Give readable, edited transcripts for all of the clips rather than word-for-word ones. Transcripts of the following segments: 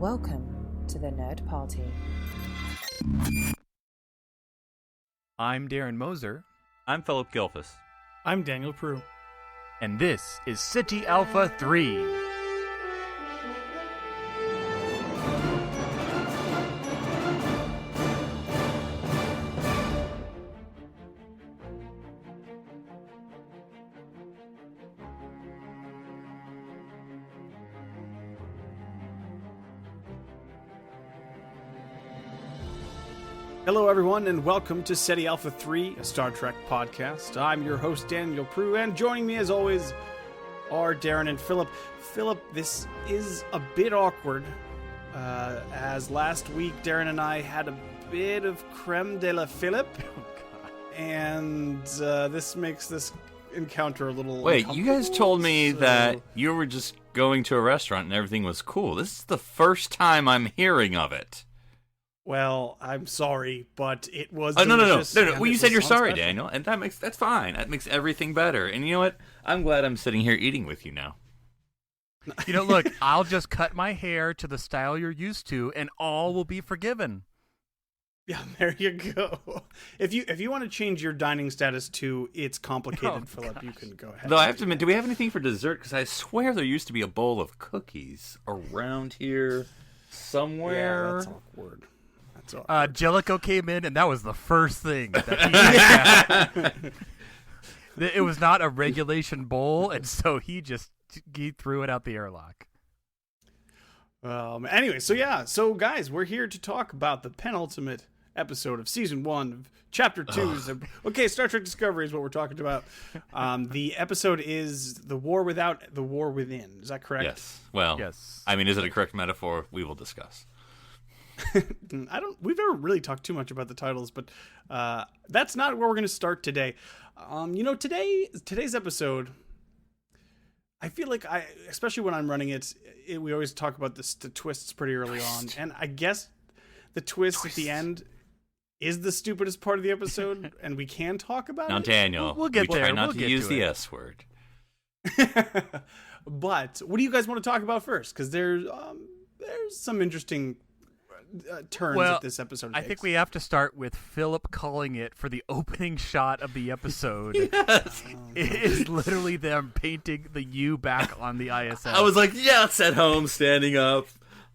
Welcome to the Nerd Party. I'm Darren Moser. I'm Phillip Gilfus. I'm Daniel Prue. And this is City Alpha 3. Hello, everyone, and welcome to SETI Alpha 3, a Star Trek podcast. I'm your host, Daniel Prue, and joining me, as always, are Darren and Phillip. Phillip, this is a bit awkward, as last week Darren and I had a bit of creme de la Phillip, and this makes this encounter a little Wait, you guys told me that you were just going to a restaurant and everything was cool. This is the first time I'm hearing of it. Well, I'm sorry, but it was No. delicious. Well, you said you're sorry, special. Daniel, and that's fine. That makes everything better. And you know what? I'm glad I'm sitting here eating with you now. You know, look, I'll just cut my hair to the style you're used to, and all will be forgiven. Yeah, there you go. If you want to change your dining status to it's complicated, Phillip, you can go ahead. Though I have to admit, do we have anything for dessert? Because I swear there used to be a bowl of cookies around here somewhere. Yeah, that's awkward. Jellicoe came in, and that was the first thing that he It was not a regulation bowl, and so he threw it out the airlock. Anyway, so guys, we're here to talk about the penultimate episode of Season 1 of Chapter 2. Okay, Star Trek Discovery is what we're talking about. The episode is The War Without, The War Within. Is that correct? Yes. Well, yes. I mean, is it a correct metaphor? We will discuss. We've never really talked too much about the titles, but that's not where we're going to start today. Today's episode, I feel like especially when I'm running it, we always talk about the twists pretty early on, and I guess the twist at the end is the stupidest part of the episode, and we can talk about now, it. Daniel, we'll get there. Try not we'll to get use to the it. S word. But what do you guys want to talk about first? Because there's some interesting turns that this episode takes. I think we have to start with Philip calling it for the opening shot of the episode. Yes. It is literally them painting the U back on the ISS. I was like, yes, at home, standing up.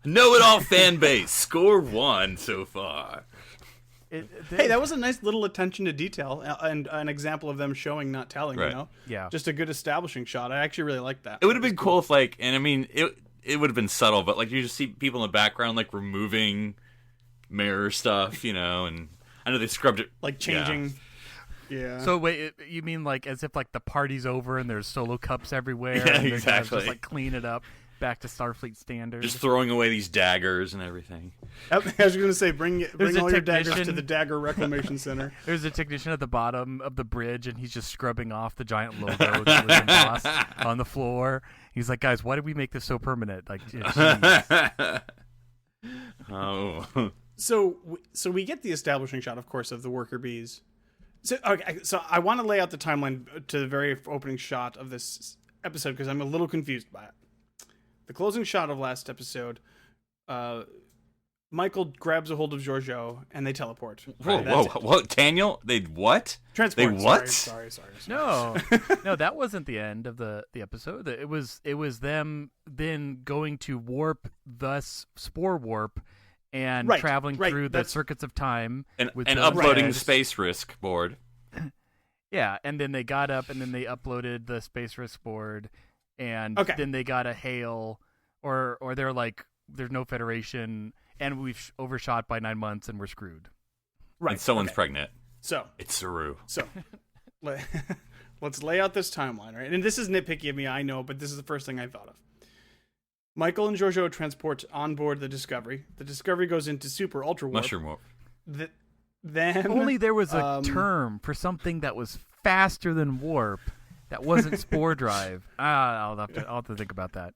Know-it-all fan base. Score 1 so far. Hey, that was a nice little attention to detail and an example of them showing, not telling, Right. you know? Yeah. Just a good establishing shot. I actually really liked that. It would have been cool if, like, and I mean, it would have been subtle, but, like, you just see people in the background, like, removing mirror stuff, you know, and I know they scrubbed it. Like changing. Yeah. So wait, you mean like as if like the party's over and there's solo cups everywhere? Yeah, and they're exactly. Just like clean it up back to Starfleet standards. Just throwing away these daggers and everything. I was going to say, bring all your daggers technician. to the Dagger Reclamation Center. There's a technician at the bottom of the bridge, and he's just scrubbing off the giant logo that was embossed on the floor. He's like, guys, why did we make this so permanent? Like, geez. Oh. So we get the establishing shot, of course, of the worker bees. So I want to lay out the timeline to the very opening shot of this episode because I'm a little confused by it. The closing shot of last episode, Michael grabs a hold of Giorgio and they teleport. Whoa, Daniel? They what? Transport. They what? Sorry. No, that wasn't the end of the episode. It was them then going to warp, thus spore warp, and traveling through the circuits of time and uploading the space risk board. Yeah, and then they got up and then they uploaded the space risk board, and then they got a hail, or they're like, there's no Federation, and we've overshot by 9 months and we're screwed. Right. And someone's pregnant. So it's Saru. So let's lay out this timeline, right? And this is nitpicky of me, I know, but this is the first thing I thought of. Michael and Giorgio transport on board the Discovery. The Discovery goes into super ultra warp. Mushroom warp. Then only there was a term for something that was faster than warp that wasn't spore drive. I'll have to think about that.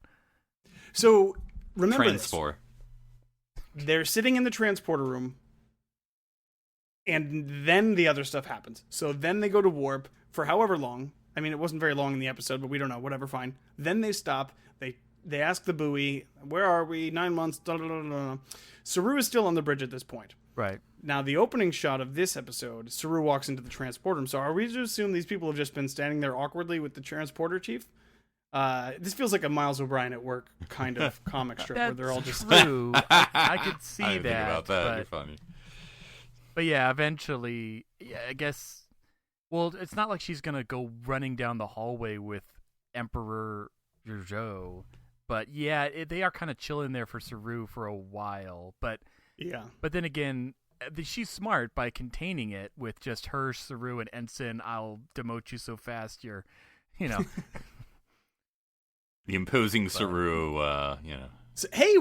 So remember Transpore. They're sitting in the transporter room, and then the other stuff happens. So then they go to warp for however long. I mean, it wasn't very long in the episode, but we don't know. Whatever, fine. Then they stop. They they ask the buoy, where are we? 9 months. Da, da, da, da. Saru is still on the bridge at this point. Right. Now, the opening shot of this episode, Saru walks into the transporter room. So are we to assume these people have just been standing there awkwardly with the transporter chief? This feels like a Miles O'Brien at work kind of comic strip where they're all just... True. I could see I didn't that. think about that. But, You're funny. But yeah, eventually, I guess... Well, it's not like she's going to go running down the hallway with Emperor Joe. But yeah, they are kind of chilling there for Saru for a while. But then again... She's smart by containing it with just her, Saru, and Ensign. I'll demote you so fast you're, The imposing Saru, So, hey,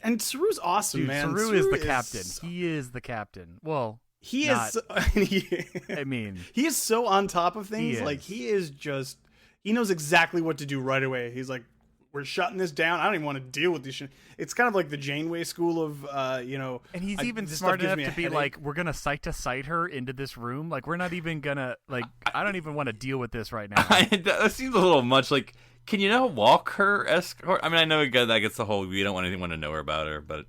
and Saru's awesome, Dude, man. Saru is the captain. He is the captain. Well, he not, is. I mean, he is so on top of things. He is he knows exactly what to do right away. He's like, we're shutting this down. I don't even want to deal with this shit. It's kind of like the Janeway school of, And he's even smart enough to be like, we're going to sight her into this room. Like, we're not even going to, I don't even want to deal with this right now. That seems a little much. Like, can you now walk her escort? I mean, I know that gets the whole, we don't want anyone to know her about her, but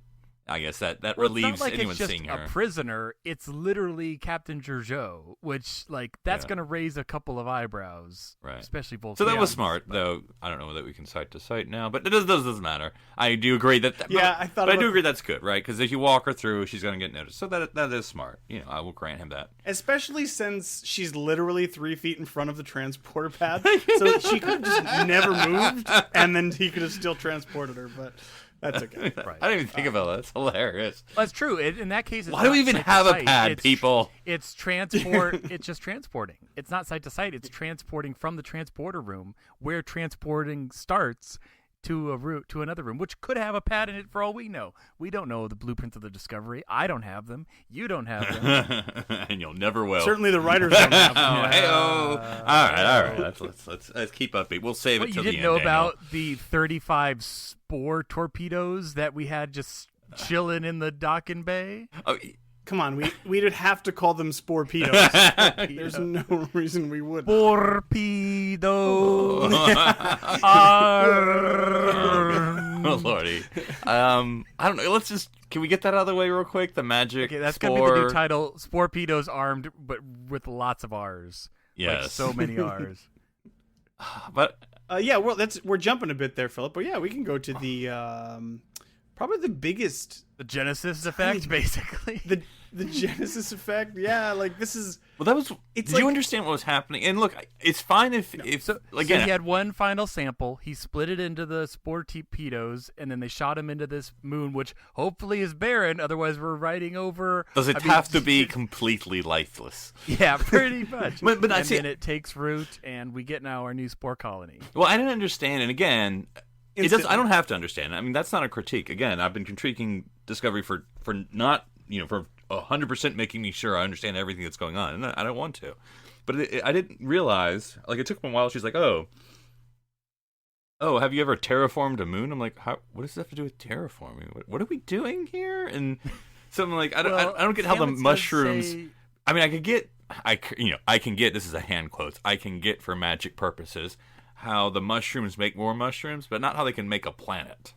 I guess that relieves it's not like anyone it's just seeing her. A prisoner. It's literally Captain Giorgio, which that's going to raise a couple of eyebrows, right? Especially both. So that was smart, though. I don't know that we can cite to cite now, but it doesn't matter. I do agree that. I do agree that's good, right? Because if you walk her through, she's going to get noticed. So that is smart. I will grant him that. Especially since she's literally 3 feet in front of the transporter pad, so she could have just never moved, and then he could have still transported her, but. That's okay. Right. I didn't even think about that. That's hilarious. Well, that's true. In that case, it's why do we even have a pad, people? It's transport. It's just transporting. It's not site to site. It's transporting from the transporter room where transporting starts to another room, which could have a pad in it for all we know. We don't know the blueprints of the Discovery. I don't have them. You don't have them, and you'll never will. Certainly, the writers don't have them. All right. Let's keep upbeat. We'll save it till the end. You didn't know about the 35 Spore torpedoes that we had just chilling in the docking bay? Oh, come on, we would have to call them Spoorpedos. There's no reason we wouldn't. Spoorpedos. Oh lordy. I don't know. Can we get that out of the way real quick? The magic. Okay, that's gonna be the new title. Spoorpedos armed, but with lots of R's. Yes, like so many R's. But we're jumping a bit there, Philip. But yeah, we can go to the probably the biggest. The Genesis effect, basically. The Genesis effect, yeah. Like this is. Well, that was. Did you understand what was happening? And look, it's fine if so he had one final sample. He split it into the spore torpedoes, and then they shot him into this moon, which hopefully is barren. Otherwise, we're riding over. Does it have to be completely lifeless? Yeah, pretty much. but then it takes root, and we get now our new spore colony. Well, I didn't understand, and again. I don't have to understand. I mean, that's not a critique. Again, I've been critiquing Discovery for not, for 100% making me sure I understand everything that's going on, and I don't want to. But I didn't realize. Like, it took me a while. She's like, "Oh, have you ever terraformed a moon?" I'm like, "What does that have to do with terraforming? What are we doing here?" And so I'm like, I don't get how the mushrooms. I mean, I can get. This is a hand quotes. I can get for magic purposes. How the mushrooms make more mushrooms, but not how they can make a planet.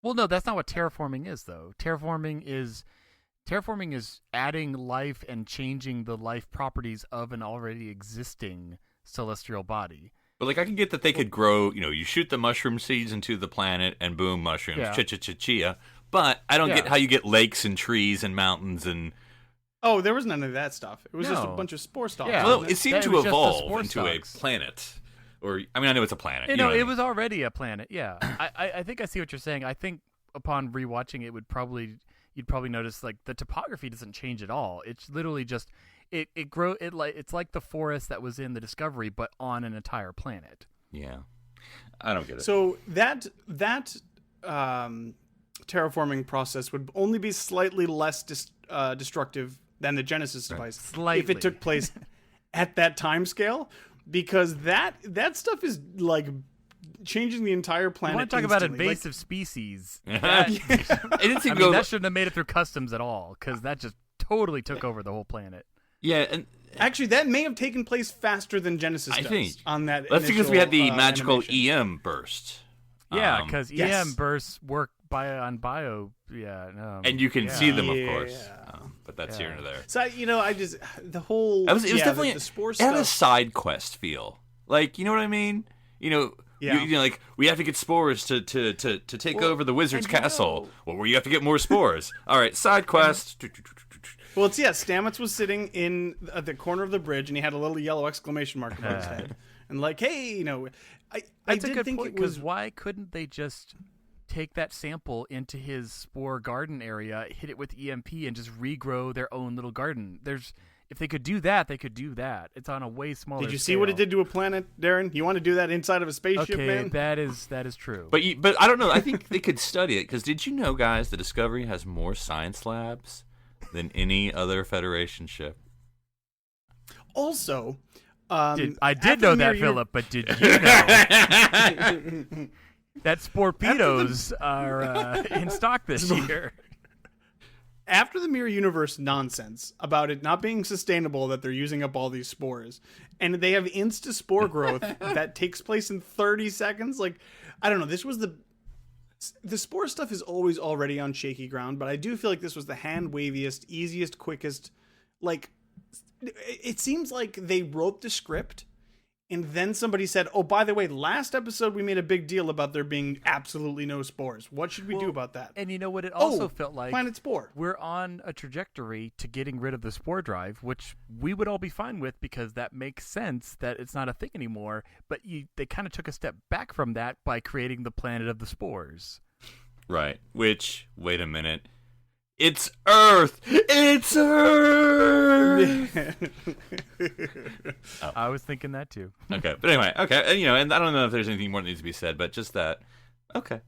Well, no, that's not what terraforming is, though. Terraforming is adding life and changing the life properties of an already existing celestial body. But I can get that they could grow. You shoot the mushroom seeds into the planet, and boom, mushrooms, chia. But I don't get how you get lakes and trees and mountains and. Oh, there was none of that stuff. It was just a bunch of spore stalks. Yeah. Well, it seemed to evolve into a planet. I know it's a planet. It was already a planet, yeah. I think I see what you're saying. I think upon rewatching it, you'd probably notice, the topography doesn't change at all. It's literally just, it's like the forest that was in the Discovery, but on an entire planet. Yeah. I don't get it. So that terraforming process would only be slightly less destructive than the Genesis device Slightly. if it took place at that time scale, because that stuff is changing the entire planet. You want to talk about invasive species? That that shouldn't have made it through customs at all, because that just totally took over the whole planet. Yeah, and Actually, that may have taken place faster than Genesis does. I think on that. That's because we had the magical animation. EM burst. Yeah, because yes. EM bursts work on bio. Yeah, no, and you can see them, of course. Yeah. But that's here and there. So I just the whole. It was definitely the spore it had a stuff. side quest feel. Like, you know what I mean? You know, like we have to get spores to take over the wizard's castle. Well, where you have to get more spores. All right, side quest. Well, Stamets was sitting at the corner of the bridge, and he had a little yellow exclamation mark above his head, and like, hey, I did think it was. Why couldn't they just take that sample into his spore garden area, hit it with EMP, and just regrow their own little garden? If they could do that, they could do that. It's on a way smaller Did you see scale. what it did to a planet, Darren? You want to do that inside of a spaceship, man? that is true. But I don't know. I think they could study it, because did you know, guys, the Discovery has more science labs than any other Federation ship? Also, I did know that, Philip, but did you know that Spoooorrrreeeppeeeeedoooooeeeesss are in stock this year? After the Mirror Universe nonsense about it not being sustainable, that they're using up all these spores, and they have insta-spore growth that takes place in 30 seconds, like, I don't know, this was the spore stuff is always already on shaky ground, but I do feel like this was the hand-waviest, easiest, quickest, like, it seems like they wrote the script, and then somebody said, oh, by the way, last episode we made a big deal about there being absolutely no spores. What should we do about that? And you know what it also felt like? Planet Spore. We're on a trajectory to getting rid of the spore drive, which we would all be fine with because that makes sense that it's not a thing anymore. But they kind of took a step back from that by creating the planet of the spores. Right. Which, wait a minute. It's Earth! It's Earth! I was thinking that too. Okay, but anyway, okay, and I don't know if there's anything more that needs to be said, but just that. Okay,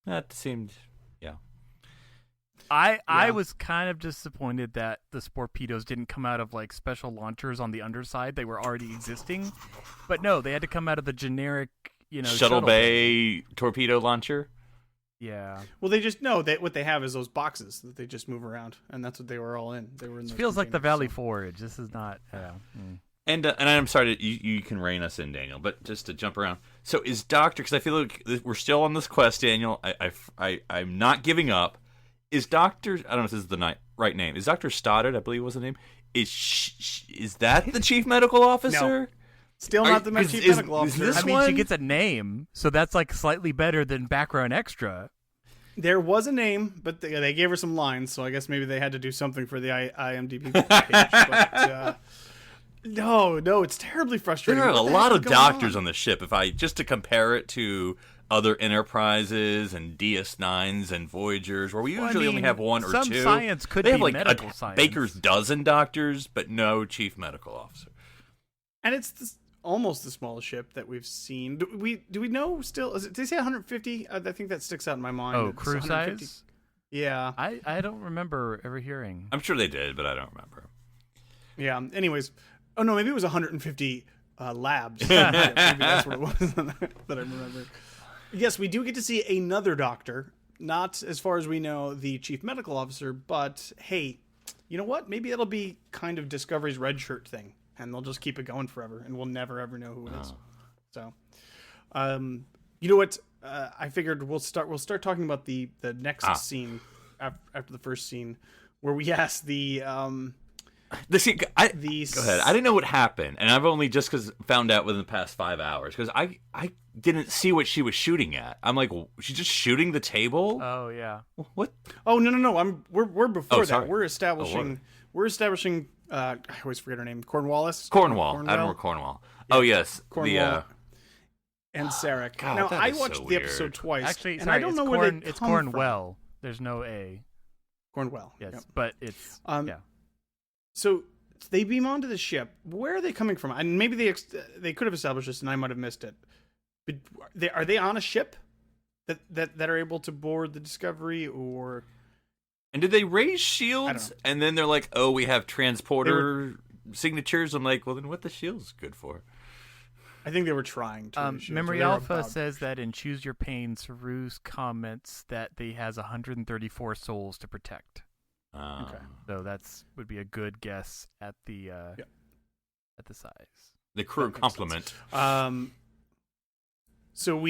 that seemed, yeah. I was kind of disappointed that the Spoooorrrreeeppeeeeedos didn't come out of like special launchers on the underside. They were already existing, but no, they had to come out of the generic, shuttle bay torpedo launcher. Yeah. Well, they just know that what they have is those boxes that they just move around, and that's what they were all in. They were in. It feels like the Valley Forge. This is not. And I'm sorry, you can rein us in, Daniel, but just to jump around. So is Doctor? Because I feel like we're still on this quest, Daniel. I'm not giving up. Is Doctor? I don't know if this is the right name. Is Dr. Stoddard? I believe was the name. Is that the chief medical officer? No. Still not the chief medical officer. I mean, she gets a name, so that's like slightly better than background extra. There was a name, but they gave her some lines, so I guess maybe they had to do something for the IMDb page. But, no, it's terribly frustrating. There are a lot of doctors on the ship. Just to compare it to other Enterprises and DS9s and Voyagers, where we usually only have one or two. Some science could they be have like medical science. Baker's dozen doctors, but no chief medical officer. And it's almost the smallest ship that we've seen. Do we know still? Did they say 150? I think that sticks out in my mind. Oh, crew size? Yeah. I don't remember ever hearing. I'm sure they did, but I don't remember. Yeah. Anyways, oh no, maybe it was 150 labs. Maybe that's what it was that I remember. Yes, we do get to see another doctor. Not, as far as we know, the chief medical officer, but hey, you know what? Maybe it'll be kind of Discovery's red shirt thing. And they'll just keep it going forever, and we'll never ever know who it is. So, you know what? I figured we'll start talking about the next scene after the first scene, where we ask the go ahead. I didn't know what happened, and I've only just found out within the past 5 hours because I didn't see what she was shooting at. I'm like, she's just shooting the table. Oh yeah. What? Oh no. We're before that. Sorry. We're establishing. I always forget her name. Cornwall. Admiral Cornwall. Yeah. Oh yes. Cornwall. And Sarek. God, now I so watched the weird. episode twice. Actually, and I don't know where they it's come Cornwell. There's no A. Cornwell. Yes, yep. but it's yeah. So they beam onto the ship. Where are they coming from? And maybe they could have established this, and I might have missed it. But are they on a ship that are able to board the Discovery, or? And did they raise shields? And then they're like, "Oh, we have transporter signatures." I'm like, "Well, then what the shields good for?" I think they were trying to. Memory Alpha says that in Choose Your Pain, Saru's comments that he has 134 souls to protect. Okay. So would be a good guess at the at the size. The crew complement. So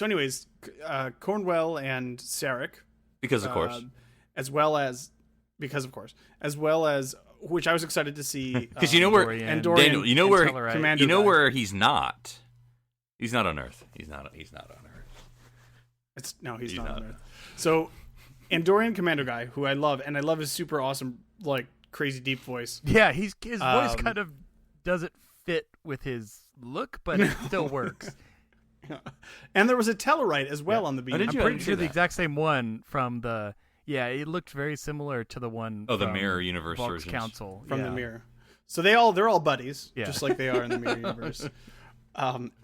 anyways, Cornwell and Sarek, because of course, as well as which I was excited to see because you know where Dorian, you know where Commander you know guy. where he's not. He's not on Earth. He's not on Earth. He's not on Earth. So, Andorian Commando guy, who I love, and I love his super awesome, like crazy deep voice. Yeah, his voice kind of doesn't fit with his look, but it still works. And there was a Tellarite as well on the beat. I'm pretty sure the exact same one from the. Yeah, it looked very similar to the one. Oh, the Mirror Universe Volk's Council from the Mirror. So they're all buddies, just like they are in the Mirror Universe.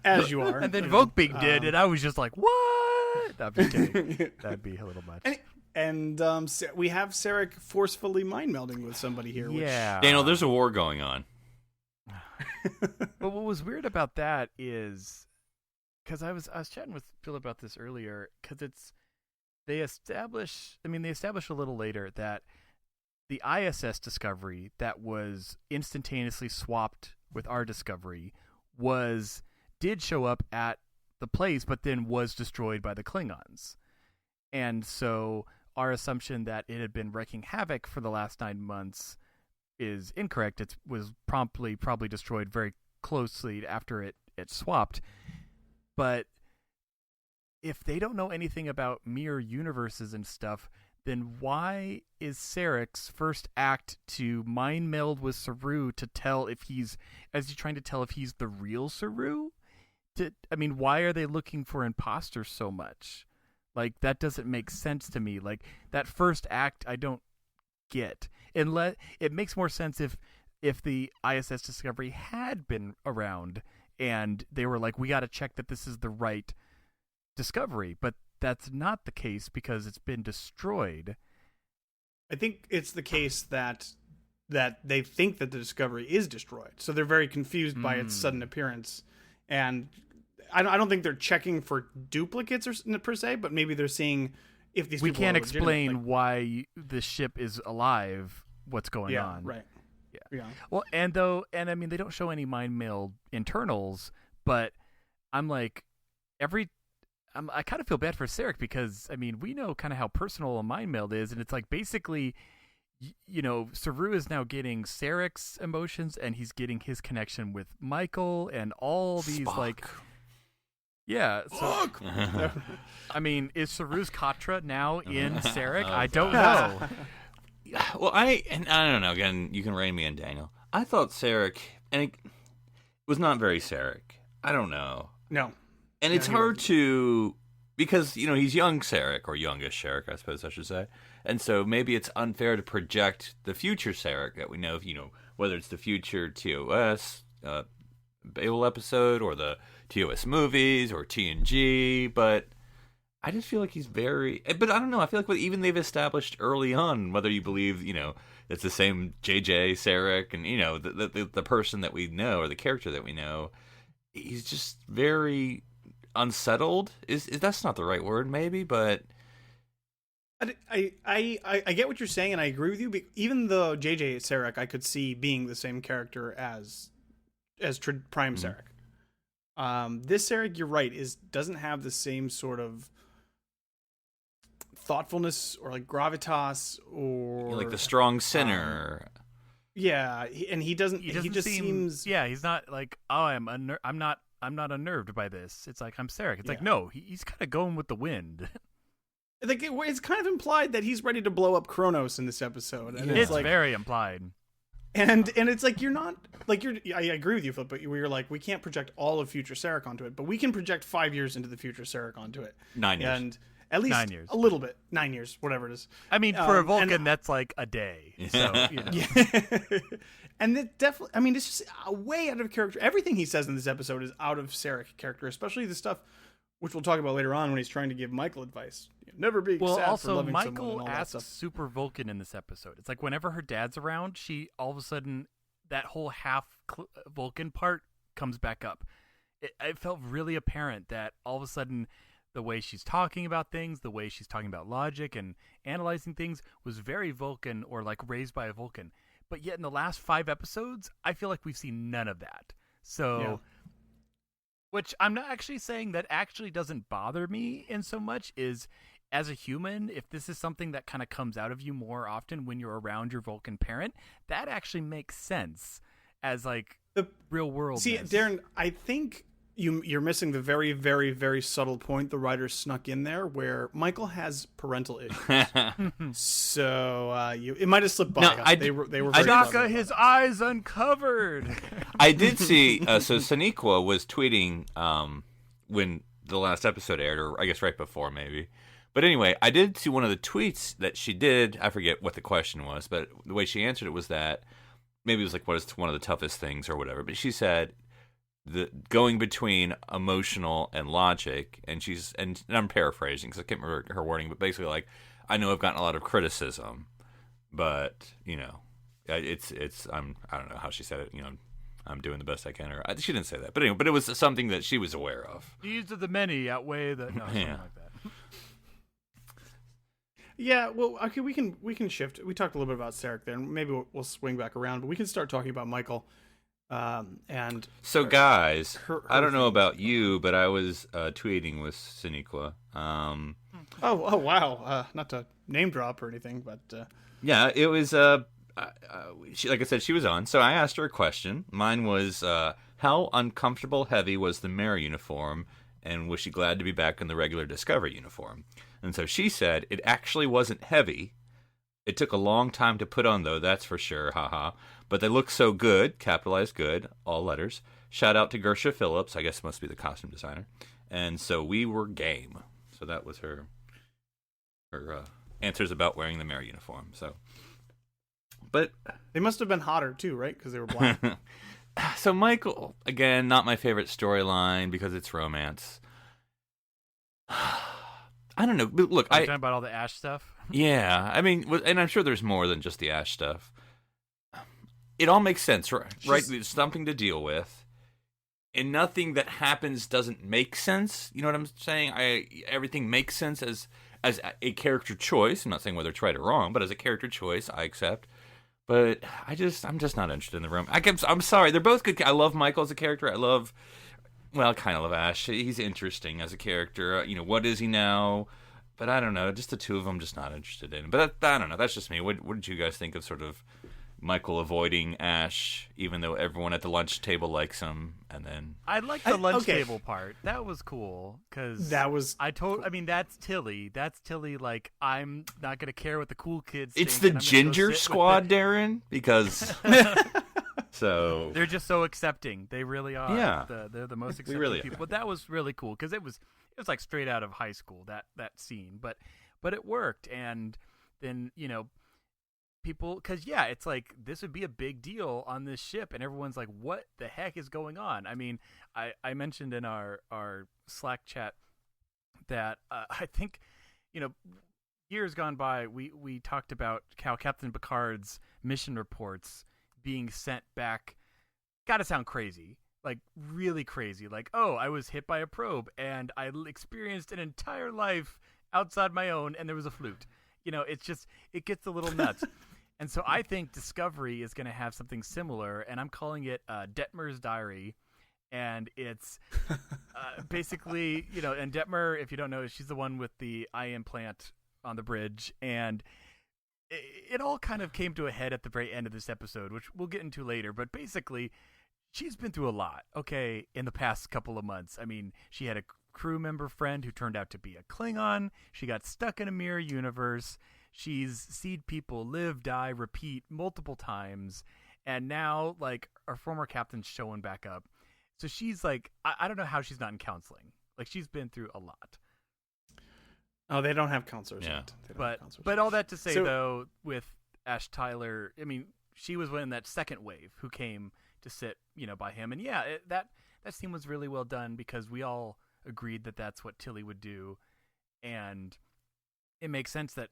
As you are. And then Volkbeak did, and I was just like, what? That'd be kidding. That'd be a little much. And we have Sarek forcefully mind melding with somebody here. Yeah. Daniel, there's a war going on. But what was weird about that is, because I was chatting with Phillip about this earlier, because they establish a little later that the ISS Discovery that was instantaneously swapped with our Discovery did show up at the place, but then was destroyed by the Klingons. And so our assumption that it had been wreaking havoc for the last 9 months is incorrect. It was probably destroyed very closely after it swapped. But if they don't know anything about mirror universes and stuff, then why is Sarek's first act to mind meld with Saru to tell if he's trying to tell if he's the real Saru? Why are they looking for imposters so much? Like, that doesn't make sense to me. Like, that first act, I don't get. It makes more sense if the ISS Discovery had been around and they were like, we got to check that this is the right Discovery, but that's not the case because it's been destroyed. I think it's the case that they think that the Discovery is destroyed, so they're very confused by its sudden appearance. And I don't think they're checking for duplicates per se, but maybe they're seeing if these. We people can't are legitimate, explain why the ship is alive. What's going on? Right. Yeah. Well, they don't show any mind meld internals, but I'm like, I kind of feel bad for Sarek because, we know kind of how personal a mind meld is, and it's like basically, Saru is now getting Sarek's emotions, and he's getting his connection with Michael, and all these, Spock. Yeah. So, is Saru's Katra now in Sarek? I don't know. Well, I don't know. Again, you can rein me in, Daniel. I thought Sarek, and it was not very Sarek. I don't know. No. And it's hard to, because, he's young Sarek, or youngish Sarek, I suppose I should say. And so maybe it's unfair to project the future Sarek that we know of, whether it's the future TOS Babel episode, or the TOS movies, or TNG, but I just feel like he's but I don't know, I feel like even they've established early on, whether you believe, it's the same JJ Sarek, and, the person that we know, or the character that we know, he's just very unsettled. Is that's not the right word, maybe, but I get what you're saying, and I agree with you. But even the JJ Sarek, I could see being the same character as Prime Sarek. This Sarek, you're right, doesn't have the same sort of thoughtfulness or like gravitas or like the strong sinner. Yeah, and he doesn't. He just seems. Yeah, he's not like, oh, I'm not unnerved by this. It's like, I'm Sarek. It's like, no, he's kind of going with the wind. Like it's kind of implied that he's ready to blow up Kronos in this episode. And it's like, very implied. And it's like you're not like I agree with you, Philip, but we're like, we can't project all of future Sarek onto it, but we can project 5 years into the future Sarek onto it. 9 years. And at least 9 years. A little bit. 9 years, whatever it is. For a Vulcan, that's like a day. So, Yeah. And it definitely, it's just way out of character. Everything he says in this episode is out of Sarek character, especially the stuff which we'll talk about later on when he's trying to give Michael advice. Never be sad for loving someone and all that stuff. Asks Super Vulcan in this episode. It's like whenever her dad's around, she all of a sudden, that whole half Vulcan part comes back up. It felt really apparent that all of a sudden the way she's talking about things, the way she's talking about logic and analyzing things was very Vulcan, or like raised by a Vulcan. but yet in the last 5 episodes, I feel like we've seen none of that. So, which I'm not actually saying that actually doesn't bother me in so much is, as a human, if this is something that kind of comes out of you more often when you're around your Vulcan parent, that actually makes sense as like the real world. See, Darren, I think you're missing the very, very, very subtle point the writers snuck in there, where Michael has parental issues. So it might have slipped by. No, they were very Shaka, his eyes uncovered. I did see. So Sonequa was tweeting when the last episode aired, or I guess right before, maybe. But anyway, I did see one of the tweets that she did. I forget what the question was, but the way she answered it was that maybe it was like, what is one of the toughest things or whatever. But she said the going between emotional and logic, and I'm paraphrasing because I can't remember her wording, but basically like, I know I've gotten a lot of criticism, but you know, I don't know how she said it. You know, I'm doing the best I can. Or she didn't say that, but anyway, but it was something that she was aware of. These are the many outweigh the something like that. Yeah, well, okay, we can shift. We talked a little bit about Sarek there, and maybe we'll swing back around, but we can start talking about Michael. And so, guys, I don't know about you, but I was tweeting with Sonequa. Oh, wow! Not to name drop or anything, but yeah, it was. She, like I said, she was on. So I asked her a question. Mine was, how uncomfortable heavy was the Mirror uniform, and was she glad to be back in the regular Discovery uniform? And so she said it actually wasn't heavy. It took a long time to put on, though, that's for sure, haha. But they look so good, capitalized good, all letters. Shout out to Gersha Phillips, I guess it must be the costume designer. And so we were game. So that was her answers about wearing the Mirror uniform. So, but they must have been hotter too, right? Because they were black. So Michael, again, not my favorite storyline because it's romance. I don't know. But look, talking about all the Ash stuff. Yeah, I mean, and I'm sure there's more than just the Ash stuff. It all makes sense, right? There's something to deal with, and nothing that happens doesn't make sense. You know what I'm saying? Everything makes sense as a character choice. I'm not saying whether it's right or wrong, but as a character choice, I accept. But I'm just not interested in the romance. I'm sorry, they're both good. I love Michael as a character. I kind of love Ash. He's interesting as a character. You know, what is he now? But I don't know. Just the two of them, just not interested in. But I don't know. That's just me. What did you guys think of sort of Michael avoiding Ash, even though everyone at the lunch table likes him? And then I like the lunch table part. That was cool because I mean, that's Tilly. That's Tilly. Like, I'm not gonna care what the cool kids. It's the Ginger Squad, Darren, because. So they're just so accepting. They really are. Yeah, they're the most accepting people. But that was really cool because it was like straight out of high school, that scene. But it worked, and then people, because it's like this would be a big deal on this ship, and everyone's like, what the heck is going on? I mean, I mentioned in our Slack chat that I think years gone by we talked about how Captain Picard's mission reports being sent back gotta sound crazy, like really crazy, like, oh, I was hit by a probe and I experienced an entire life outside my own and there was a flute. It's just, it gets a little nuts. And so I think Discovery is going to have something similar, and I'm calling it Detmer's Diary. And it's basically, and Detmer, if you don't know, she's the one with the eye implant on the bridge, and it all kind of came to a head at the very end of this episode, which we'll get into later. But basically, she's been through a lot, okay, in the past couple of months. I mean, she had a crew member friend who turned out to be a Klingon. She got stuck in a mirror universe. She's seen people live, die, repeat multiple times. And now, like, our former captain's showing back up. So she's like, I don't know how she's not in counseling. Like, she's been through a lot. Oh, they don't have counselors yet. But all that to say, though, with Ash Tyler, I mean, she was in that second wave who came to sit, by him. And that scene was really well done because we all agreed that that's what Tilly would do. And it makes sense that,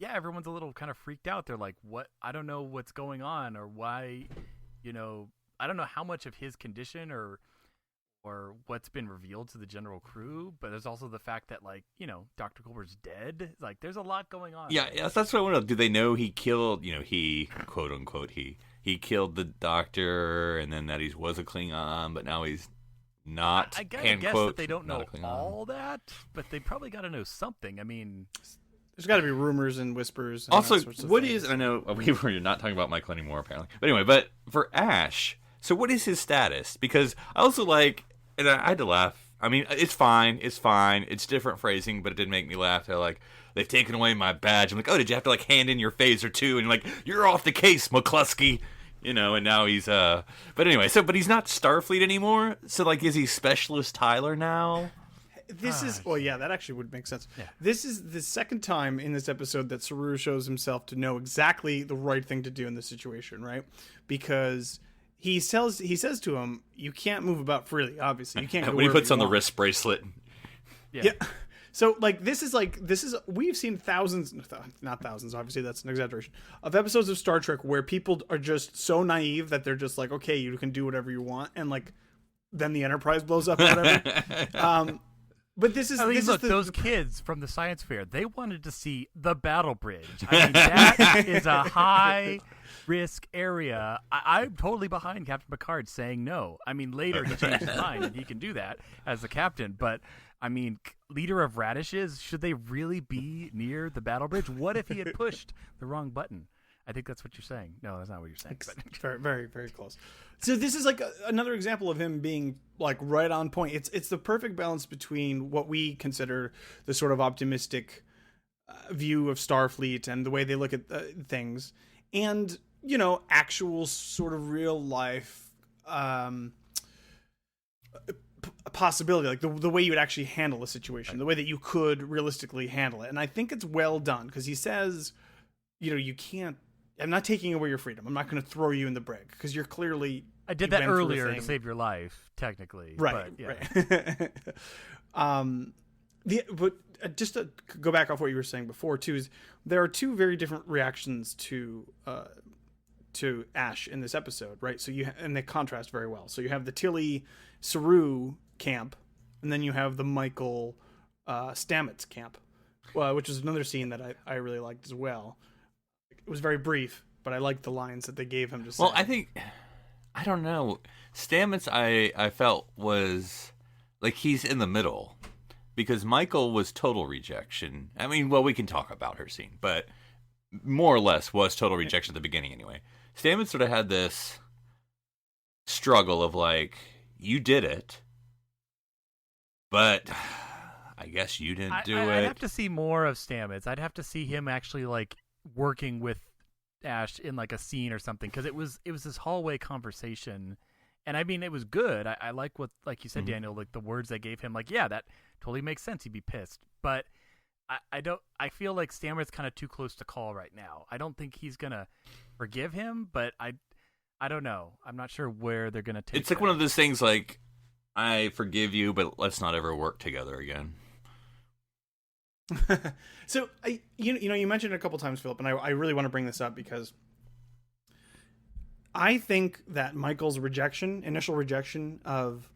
everyone's a little kind of freaked out. They're like, what? I don't know what's going on or why, I don't know how much of his condition or or what's been revealed to the general crew, but there's also the fact that, like, Dr. Culber's dead. Like, there's a lot going on. Yeah, yes, that's what I want to know. Do they know he killed, he, quote unquote, he killed the doctor, and then that he was a Klingon, but now he's not? I gotta guess that they don't know all that, but they probably got to know something. I mean, there's got to be rumors and whispers. And also, what is? I know we're not talking about Michael anymore, apparently. But anyway, but for Ash, so what is his status? Because I also like, and I had to laugh. I mean, it's fine. It's different phrasing, but it did make me laugh. They're like, they've taken away my badge. I'm like, oh, did you have to like hand in your phaser too? And you're like, you're off the case, McCluskey. And now he's but anyway, but he's not Starfleet anymore. So like, is he Specialist Tyler now? This is that actually would make sense. Yeah. This is the second time in this episode that Saru shows himself to know exactly the right thing to do in this situation, right? Because he says to him, "You can't move about freely. Obviously, you can't." Go when he puts on the want. Wrist bracelet. Yeah. So this is we've seen thousands, not thousands, obviously that's an exaggeration, of episodes of Star Trek where people are just so naive that they're just like, okay, you can do whatever you want, and like then the Enterprise blows up or whatever. But this is those kids from the science fair, they wanted to see the battle bridge. I mean, that is a high risk area. I'm totally behind Captain Picard saying no. I mean, later he changed his mind and he can do that as the captain, but I mean, leader of radishes, should they really be near the battle bridge? What if he had pushed the wrong button? I think that's what you're saying. No, that's not what you're saying. Very, very, very close. So this is like another example of him being like right on point. It's the perfect balance between what we consider the sort of optimistic view of Starfleet and the way they look at things, and actual sort of real life possibility, like the way you would actually handle a situation, the way that you could realistically handle it. And I think it's well done because he says, you can't. I'm not taking away your freedom. I'm not going to throw you in the brig because you're clearly. I did that earlier to save your life, technically. Right. But, yeah. Right. But just to go back off what you were saying before too, is there are two very different reactions to Ash in this episode, right? So and they contrast very well. So you have the Tilly Saru camp, and then you have the Michael Stamets camp, which is another scene that I really liked as well. It was very brief, but I liked the lines that they gave him to say. Well, I don't know. Stamets, I felt was like he's in the middle because Michael was total rejection. I mean, well, we can talk about her scene, but more or less was total rejection at the beginning anyway. Stamets sort of had this struggle of like, you did it, but I guess you didn't do it. I'd have to see more of Stamets. I'd have to see him actually like working with Ash in like a scene or something, because it was this hallway conversation, and I mean it was good. I like what, like you said, Daniel, like the words they gave him, like, yeah, that totally makes sense. He'd be pissed, but I feel like Stamets kind of too close to call right now. I don't think he's gonna forgive him, but I don't know. I'm not sure where they're gonna take. It's like one of those things like, I forgive you, but let's not ever work together again. So you mentioned it a couple times, Philip, and I really want to bring this up because I think that Michael's initial rejection of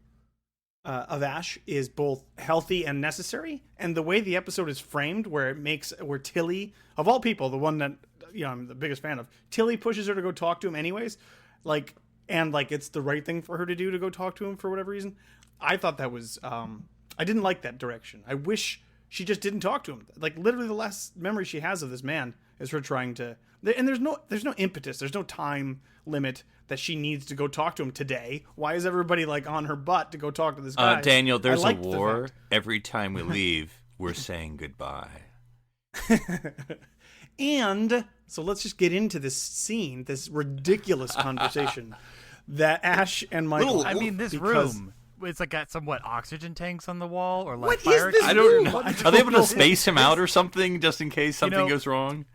Ash is both healthy and necessary, and the way the episode is framed, where Tilly, of all people, the one that I'm the biggest fan of, Tilly pushes her to go talk to him anyways, and it's the right thing for her to do to go talk to him for whatever reason. I thought that was I didn't like that direction. I wish she just didn't talk to him. Like, literally the last memory she has of this man is her trying to, and there's no impetus, there's no time limit that she needs to go talk to him today. Why is everybody like on her butt to go talk to this guy? Daniel, there's a war. Every time we leave, we're saying goodbye. And so let's just get into this scene, this ridiculous conversation that Ash and Michael. This room. It's like got some oxygen tanks on the wall, or like what fire. Is this I don't know. Are they able to space him out or something just in case something goes wrong?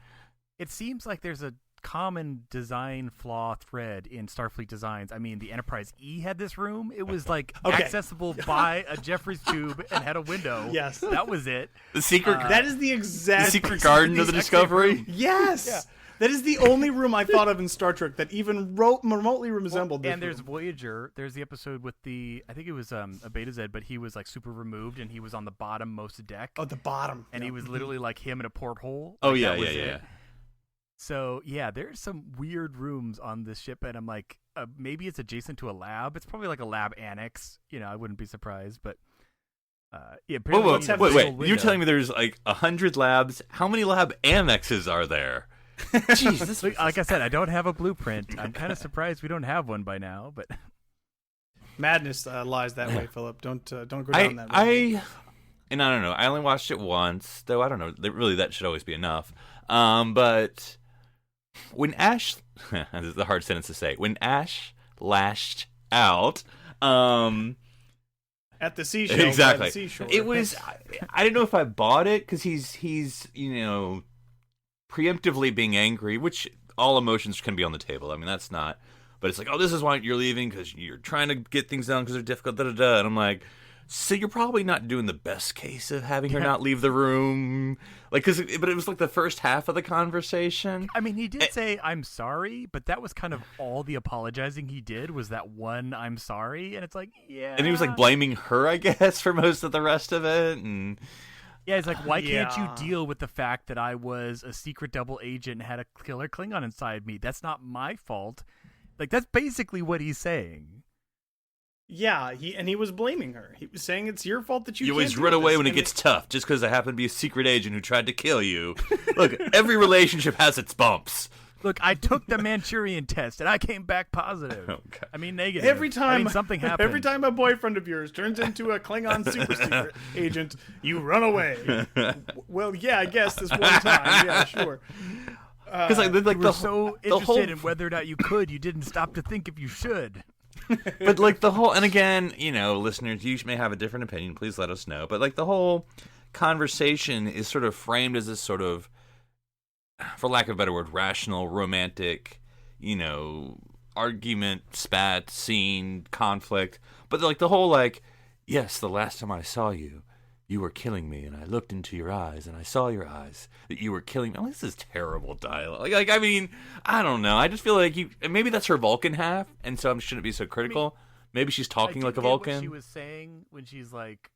It seems like there's a common design flaw thread in Starfleet designs. I mean, the Enterprise E had this room. It was accessible by a Jeffries tube and had a window. Yes, that was it. The secret. That is the exact secret garden of the Discovery. Yes. Yeah. That is the only room I thought of in Star Trek that even remotely resembled this And there's room. Voyager. There's the episode with I think it was a Beta Z, but he was like super removed and he was on the bottom most deck. Oh, the bottom. And he was literally like him in a porthole. Oh, like, yeah. So, yeah, there's some weird rooms on this ship, and I'm like, maybe it's adjacent to a lab. It's probably like a lab annex. I wouldn't be surprised, but yeah. Wait. You're telling me there's like 100 labs? How many lab annexes are there? Jeez, like I said, I don't have a blueprint. I'm kind of surprised we don't have one by now, but madness lies that way, Philip. Don't go down that road. And I don't know. I only watched it once, though. I don't know. Really, that should always be enough. But when Ash, this is a hard sentence to say. When Ash lashed out, at the seashore, exactly. By the seashore. It was. I don't know if I bought it because he's preemptively being angry, which all emotions can be on the table. I mean, that's not. But it's like, oh, this is why you're leaving because you're trying to get things done because they're difficult. And I'm like, so you're probably not doing the best case of having her not leave the room, but it was like the first half of the conversation. I mean, he did say I'm sorry, but that was kind of all the apologizing he did was that one I'm sorry, and it's like, yeah. And he was like blaming her, I guess, for most of the rest of it, and yeah, it's like, why can't you deal with the fact that I was a secret double agent and had a killer Klingon inside me? That's not my fault. Like, that's basically what he's saying. Yeah, he was blaming her. He was saying it's your fault that you always run away when it gets tough just because I happen to be a secret agent who tried to kill you. Look, every relationship has its bumps. Look, I took the Manchurian test and I came back positive. Okay. I mean, negative. Every time something happened. Every time a boyfriend of yours turns into a Klingon super secret agent, you run away. Well, yeah, I guess this one time. Yeah, sure. Because you were so interested in whether or not you could, you didn't stop to think if you should. But like the whole, and again, listeners, you may have a different opinion. Please let us know. But like the whole conversation is sort of framed as this sort of, for lack of a better word, rational, romantic, argument, spat, scene, conflict. But like the whole yes, the last time I saw you, you were killing me, and I looked into your eyes, and I saw your eyes, that you were killing me. Oh, this is terrible dialogue. I mean, I don't know. I just feel like maybe that's her Vulcan half, and so I shouldn't be so critical. Maybe she's talking like a Vulcan. What she was saying when she's like,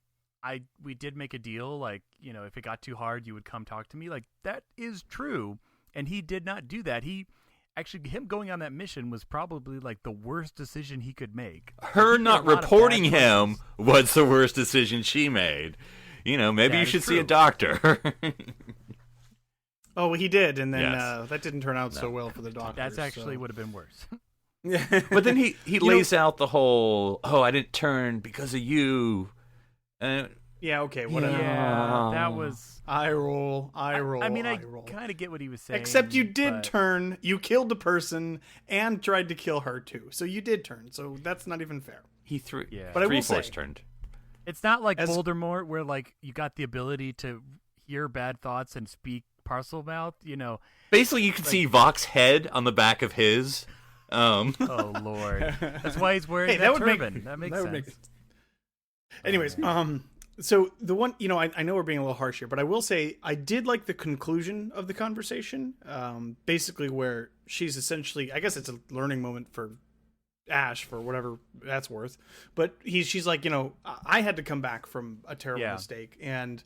we did make a deal, like, if it got too hard, you would come talk to me. Like, that is true, and he did not do that. Him going on that mission was probably like the worst decision he could make. Her not reporting him was the worst decision she made. Maybe you should see a doctor. Oh, he did, and then that didn't turn out so well for the doctor. That's actually would have been worse. But then he lays out the whole, I didn't turn because of you. Yeah, okay, whatever. Yeah, that was... I roll. I kind of get what he was saying. Except you did turn, you killed a person, and tried to kill her too. So you did turn, so that's not even fair. He threw, but I will force say, turned. It's not like Voldemort, where like you got the ability to hear bad thoughts and speak parcel mouth. Basically, you can see Vox's head on the back of his. Oh Lord, that's why he's wearing that turban. That makes sense. Anyways, so the one, I know we're being a little harsh here, but I will say I did like the conclusion of the conversation. Basically, where she's essentially, I guess it's a learning moment for Ash, for whatever that's worth, but she's like, I had to come back from a terrible mistake, and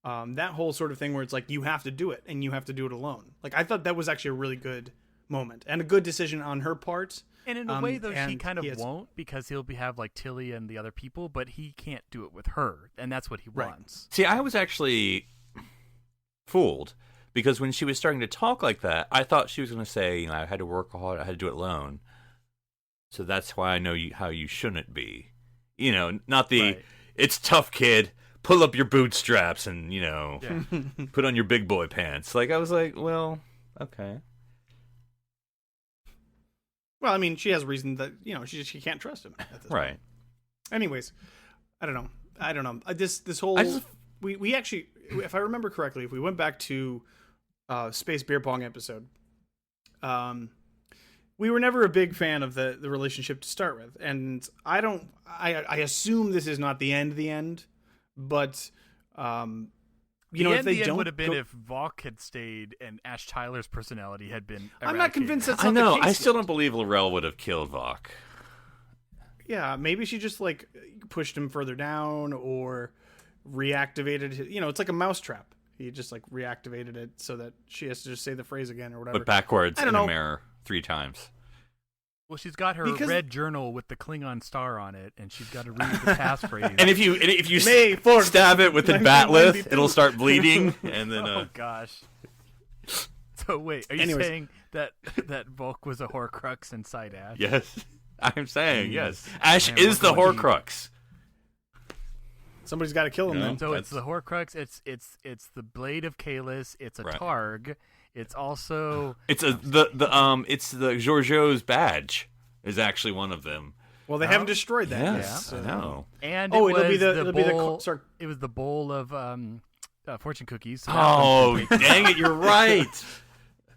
that whole sort of thing where it's like you have to do it and you have to do it alone. Like, I thought that was actually a really good moment and a good decision on her part. And in a way, though, she kind of won't, because he'll have like Tilly and the other people, but he can't do it with her, and that's what he wants. See, I was actually fooled, because when she was starting to talk like that, I thought she was going to say, I had to work hard, I had to do it alone. So that's why I know how you shouldn't be. Not the, it's tough, kid, pull up your bootstraps and, put on your big boy pants. Like, I was like, well, okay. Well, I mean, she has a reason that, she can't trust him at this point. Anyways, I don't know. This whole, we actually, if I remember correctly, if we went back to Space Beer Pong episode, we were never a big fan of the relationship to start with. And I assume this is not the end, but if they end don't would have been if Vok had stayed and Ash Tyler's personality had been eradicated. I'm not convinced that's not I know. the case I still yet. don't believe L'Rell would have killed Vok. Yeah, maybe she just like pushed him further down or reactivated his, it's like a mousetrap. He just like reactivated it so that she has to just say the phrase again or whatever. But backwards I don't in know. a mirror 3 times. Well, she's got her red journal with the Klingon star on it, and she's got to read the passphrase. And if you May 4th, stab it with the 1992. batleth, it'll start bleeding, and then oh gosh. So wait, are you saying that Vok was a Horcrux inside Ash? yes, I'm saying yes. Ash is the Horcrux. Somebody's got to kill him then. So it's the Horcrux. It's the Blade of Kalis. It's a Targ. It's also it's the Giorgio's badge is actually one of them. Well, they haven't destroyed that yet. Yes, I know. And it'll it was the bowl of fortune cookies. So dang it! You're right.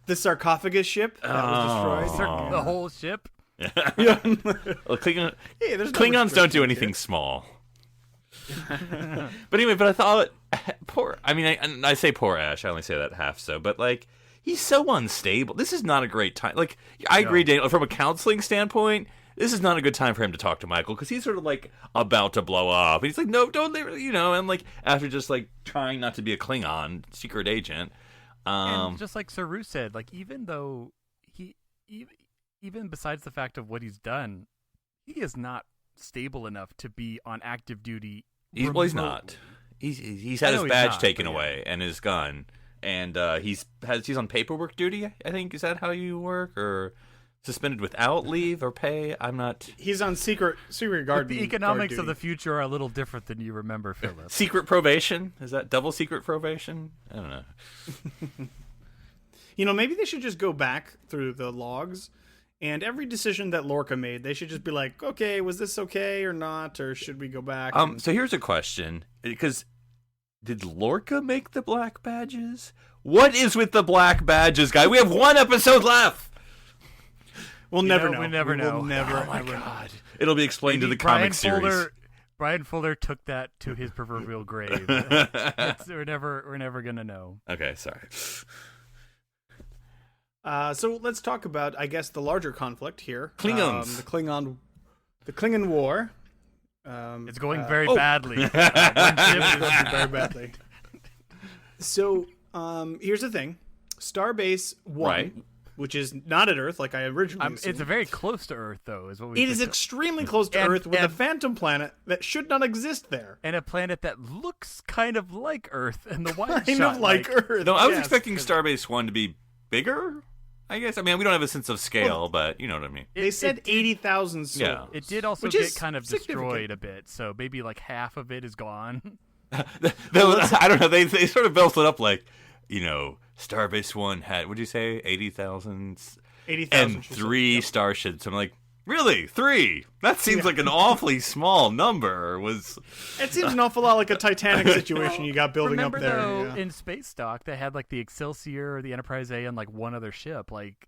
The sarcophagus ship that was destroyed. The whole ship. Well, Klingons don't do anything small. But anyway, I thought I say poor Ash. I only say that half so, but like he's so unstable. This is not a great time. Like I agree, Daniel, from a counseling standpoint, this is not a good time for him to talk to Michael because he's sort of like about to blow up. And he's like, no, don't, and like after just like trying not to be a Klingon secret agent. And just like Saru said, like even though even besides the fact of what he's done, he is not stable enough to be on active duty. He's not. He's had his badge taken away and his gun, and he's on paperwork duty. I think is that how you work, or suspended without leave or pay? I'm not. He's on secret guard. The economics of the future are a little different than you remember, Phillip. Secret probation, is that double secret probation? I don't know. Maybe they should just go back through the logs. And every decision that Lorca made, they should just be like, okay, was this okay or not? Or should we go back? So here's a question. Because did Lorca make the black badges? What is with the black badges, guy? We have 1 episode left! We'll never know. We never know. Never, oh, my God. It'll be explained to the Brian comic series. Brian Fuller took that to his proverbial grave. We're never going to know. Okay, sorry. So let's talk about, I guess, the larger conflict here. Klingons. The Klingon War. It's going very badly. Very badly. So here's the thing: Starbase 1, which is not at Earth like I originally assumed. It's very close to Earth, though, is what we. It is extremely close to Earth with a phantom planet that should not exist there, and a planet that looks kind of like Earth in the wide kind of like Earth. No, I was expecting Starbase 1 to be bigger. I guess. I mean, we don't have a sense of scale, but you know what I mean. They said 80,000 souls. Yeah. It did also get kind of destroyed a bit, so maybe like half of it is gone. I don't know. They sort of built it up like, Starbase 1 had, what'd you say, 80,000? 80,000. And 3 starships. I'm like, really? 3? That seems like an awfully small number. It seems an awful lot like a Titanic situation you got building Remember, up there. Though, in Space Dock, they had like the Excelsior, the Enterprise A, and like one other ship. Like,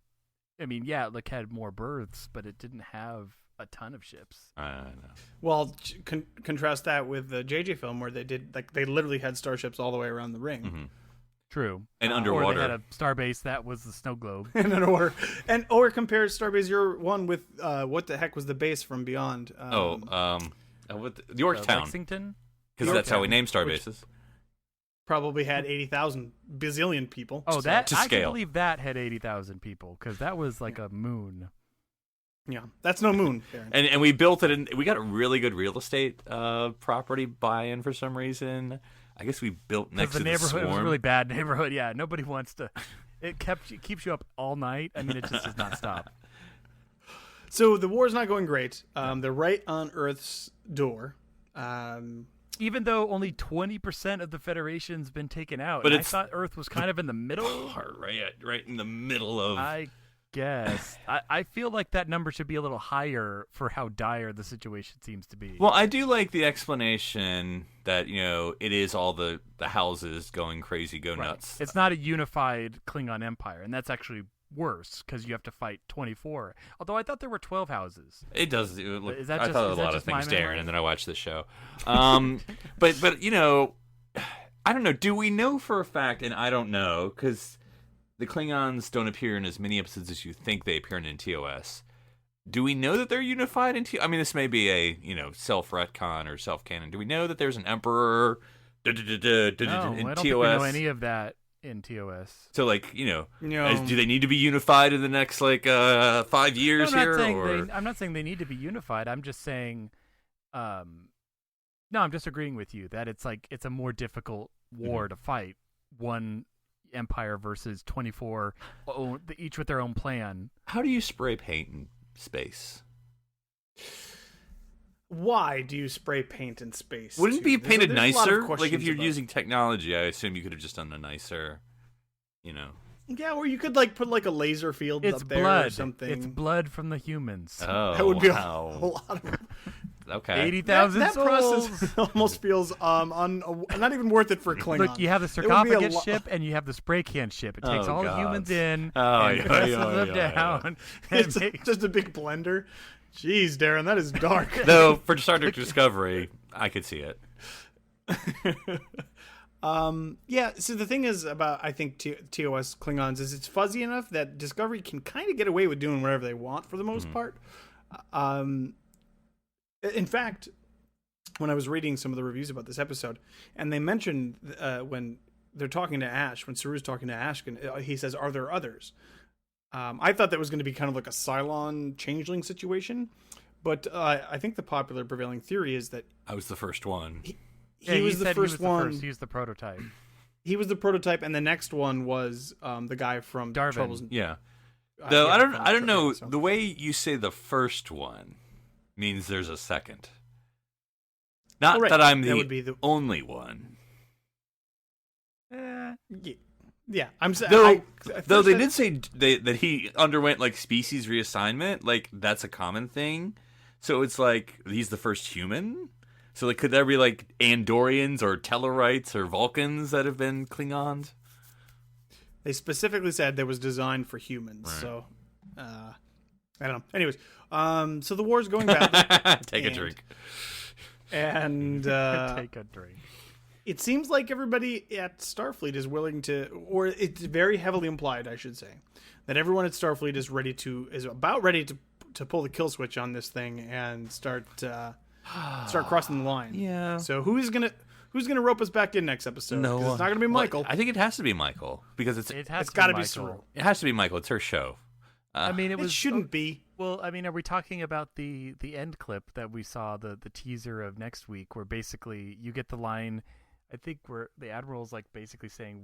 I mean, yeah, it had more berths, but it didn't have a ton of ships. I don't know. Well, contrast that with the JJ film where they literally had starships all the way around the ring. Mm-hmm. True. And underwater. Or they had a starbase that was the snow globe. And underwater. Or compare Starbase 1 with what the heck was the base from Beyond? Yorktown. Lexington? Because that's how we name starbases. Probably had 80,000 bazillion people. Oh, that to I scale. can believe that had 80,000 people because that was like a moon. Yeah, that's no moon. And we built it, and we got a really good real estate property buy-in for some reason. I guess we built next to the neighborhood. Swarm. It was a really bad neighborhood. Yeah, nobody wants to. It keeps you up all night. I mean, it just does not stop. So the war's not going great. They're right on Earth's door. Even though only 20% of the Federation's been taken out, but I thought Earth was kind of in the middle. Right in the middle of. I guess. I feel like that number should be a little higher for how dire the situation seems to be. Well, I do like the explanation that, it is all the houses going crazy, nuts. It's not a unified Klingon empire, and that's actually worse because you have to fight 24. Although I thought there were 12 houses. It does. Look, is that I just, thought is a lot that of just my things, memory? Darren, and then I watched the show. But I don't know. Do we know for a fact, and I don't know, because the Klingons don't appear in as many episodes as you think they appear in TOS. Do we know that they're unified in TOS? I mean, this may be a, self-retcon or self-canon. Do we know that there's an Emperor in TOS? I don't think we know any of that in TOS. So, do they need to be unified in the next, 5 years here? I'm not saying they need to be unified. I'm just saying... no, I'm disagreeing with you that it's a more difficult war to fight. One empire versus 24, each with their own plan. How do you spray paint in space? Why do you spray paint in space? Wouldn't it be painted nicer? Like if you're using technology, I assume you could have just done a nicer, Yeah, or you could put a laser field up there or something. It's blood from the humans. Oh, that would be a lot of. Okay. 80,000 that souls. Process almost feels not even worth it for Klingon. Look, you have the sarcophagus ship and you have the spray can ship. It takes all the humans in and presses them down. It's just a big blender. Jeez, Darren, that is dark. Though for Star Trek Discovery, I could see it. Yeah. So the thing is about I think TOS Klingons is it's fuzzy enough that Discovery can kind of get away with doing whatever they want for the most part. In fact, when I was reading some of the reviews about this episode, and they mentioned when they're talking to Ash, when Saru's talking to Ash, he says, "Are there others?" I thought that was going to be kind of like a Cylon changeling situation, but I think the popular prevailing theory is that I was the first one. He was the first one. He was the prototype. He was the prototype, and the next one was the guy from Darwin. Troubles. Yeah. Though I don't know the way you say the first one means there's a second. Not that I'm the only one. Yeah, I'm saying. Though they did say that he underwent species reassignment, that's a common thing. So it's he's the first human. So could there be Andorians or Tellarites or Vulcans that have been Klingons? They specifically said that was designed for humans. Right. So I don't know. Anyways, so the war's going badly. Take a drink. And take a drink. It seems like everybody at Starfleet is willing to, or it's very heavily implied, I should say, that everyone at Starfleet is about ready to pull the kill switch on this thing and start crossing the line. Yeah. So who's gonna rope us back in next episode? No, it's not gonna be Michael. I think it has to be Michael because it's got to be Saru. It has to be Michael. It's her show. It shouldn't be. Well, I mean, are we talking about the end clip that we saw, the teaser of next week, where basically you get the line, I think where the Admiral's basically saying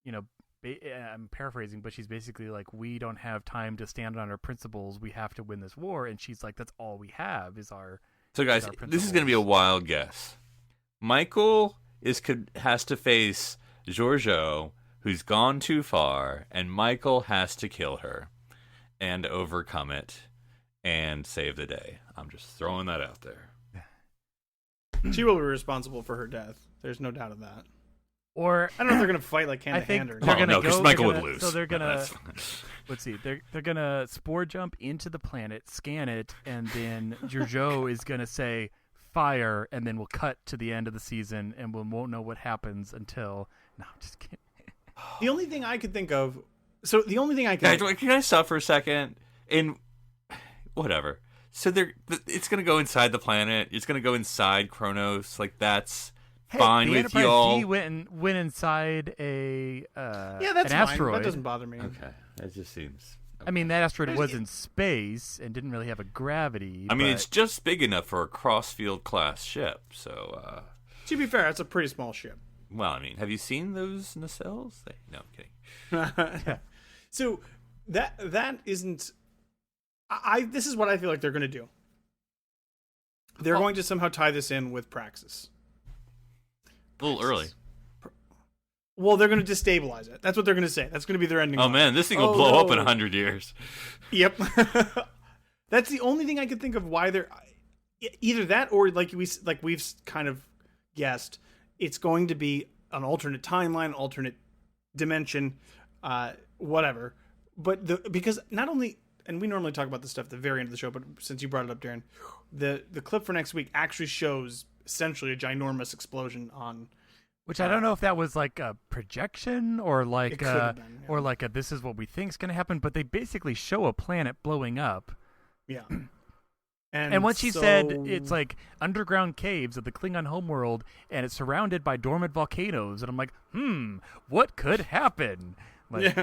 I'm paraphrasing, but she's basically we don't have time to stand on our principles. We have to win this war, and she's like, that's all we have is our. So guys, this is going to be a wild guess. Michael has to face Georgiou, who's gone too far, and Michael has to kill her and overcome it and save the day. I'm just throwing that out there. She will be responsible for her death. There's no doubt of that. Or I don't know if they're going to fight hand to hand or not. No, because Michael would lose. So they're going to let's see. They're going to spore jump into the planet, scan it, and then Georgiou is going to say fire, and then we'll cut to the end of the season, and we won't know what happens until. No, I'm just kidding. The only thing I could think of. So the only thing I can I stop for a second? Whatever. So it's going to go inside the planet. It's going to go inside Kronos. That's fine with Enterprise y'all. D went inside an that's asteroid. Fine. That doesn't bother me. Okay, that just seems. Okay. I mean, that asteroid was in space and didn't really have a gravity. I mean, it's just big enough for a crossfield class ship. So, to be fair, it's a pretty small ship. Well, I mean, have you seen those nacelles? No, I'm kidding. So that isn't. This is what I feel like they're going to do. They're going to somehow tie this in with Praxis. A little early. Well, they're going to destabilize it. That's what they're going to say. That's going to be their ending. Oh, man, this thing will blow up in 100 years. Yep. That's the only thing I could think of why they're... Either that or, we've kind of guessed, it's going to be an alternate timeline, alternate dimension, whatever. But because not only... And we normally talk about this stuff at the very end of the show, but since you brought it up, Darren, the clip for next week actually shows essentially a ginormous explosion on Which I don't know if that was like a projection or like or like a this is what we think is going to happen, but they basically show a planet blowing up. Yeah. And when she said it's like underground caves of the Klingon homeworld and it's surrounded by dormant volcanoes, and I'm like, what could happen? Like,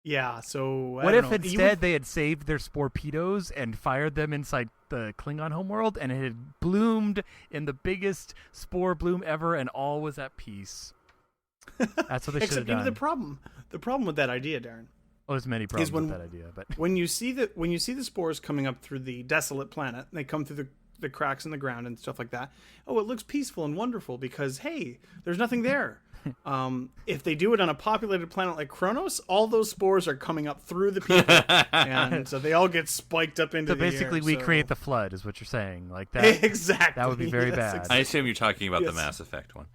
yeah, so what if instead they had saved their Spoooorrrreeeppeeeeedoooooeeeessss and fired them inside the Klingon homeworld, and it had bloomed in the biggest spore bloom ever, and all was at peace? That's what they should have done. Except the problem with that idea, Darren. Oh, there's many problems with that idea, but when you see the spores coming up through the desolate planet, they come through the cracks in the ground and stuff like that. Oh, it looks peaceful and wonderful because hey, there's nothing there. If they do it on a populated planet like Kronos, all those spores are coming up through the people, and so they all get spiked up into the air. So basically, we create the flood, is what you're saying. Like that. Exactly. That would be very bad. Exactly. I assume you're talking about the Mass Effect one.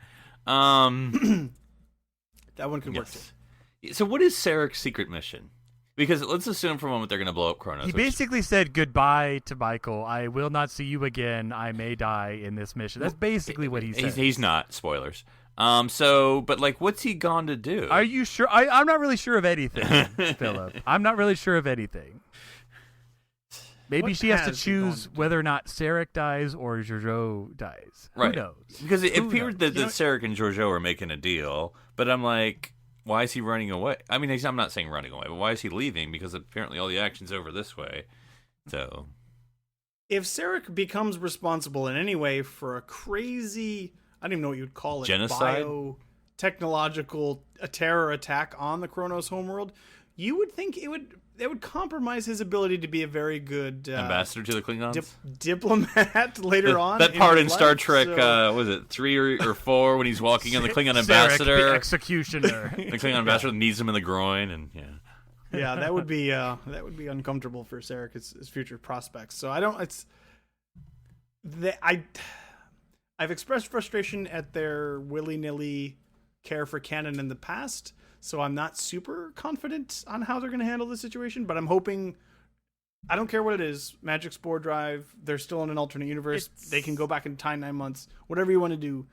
That one could work too. So what is Sarek's secret mission? Because let's assume for a moment they're going to blow up Kronos. He basically said goodbye to Michael. I will not see you again. I may die in this mission. That's basically what he said. He's not. Spoilers. But like, what's he gone to do? Are you sure? I'm not really sure of anything, Philip. I'm not really sure of anything. Maybe she has to choose whether or not Sarek dies or Georgiou dies. Right. Who knows? Because it appeared that Sarek and Georgiou are making a deal, but I'm like, why is he running away? I mean, I'm not saying running away, but why is he leaving? Because apparently all the action's over this way. So, if Sarek becomes responsible in any way for a crazy, I don't even know what you'd call it, genocide, biotechnological terror attack on the Kronos homeworld, you would think it would compromise his ability to be a very good ambassador to the Klingons, diplomat later on. That part in Star Trek, was it 3 or 4 when he's walking on the Klingon ambassador, the executioner, the Klingon ambassador needs him in the groin, and yeah, that would be uncomfortable for Sarek, his future prospects. So I don't. I've expressed frustration at their willy-nilly care for canon in the past. So I'm not super confident on how they're going to handle the situation, but I'm hoping, I don't care what it is, Magic Spore Drive, they're still in an alternate universe, they can go back in time 9 months, whatever you want to do,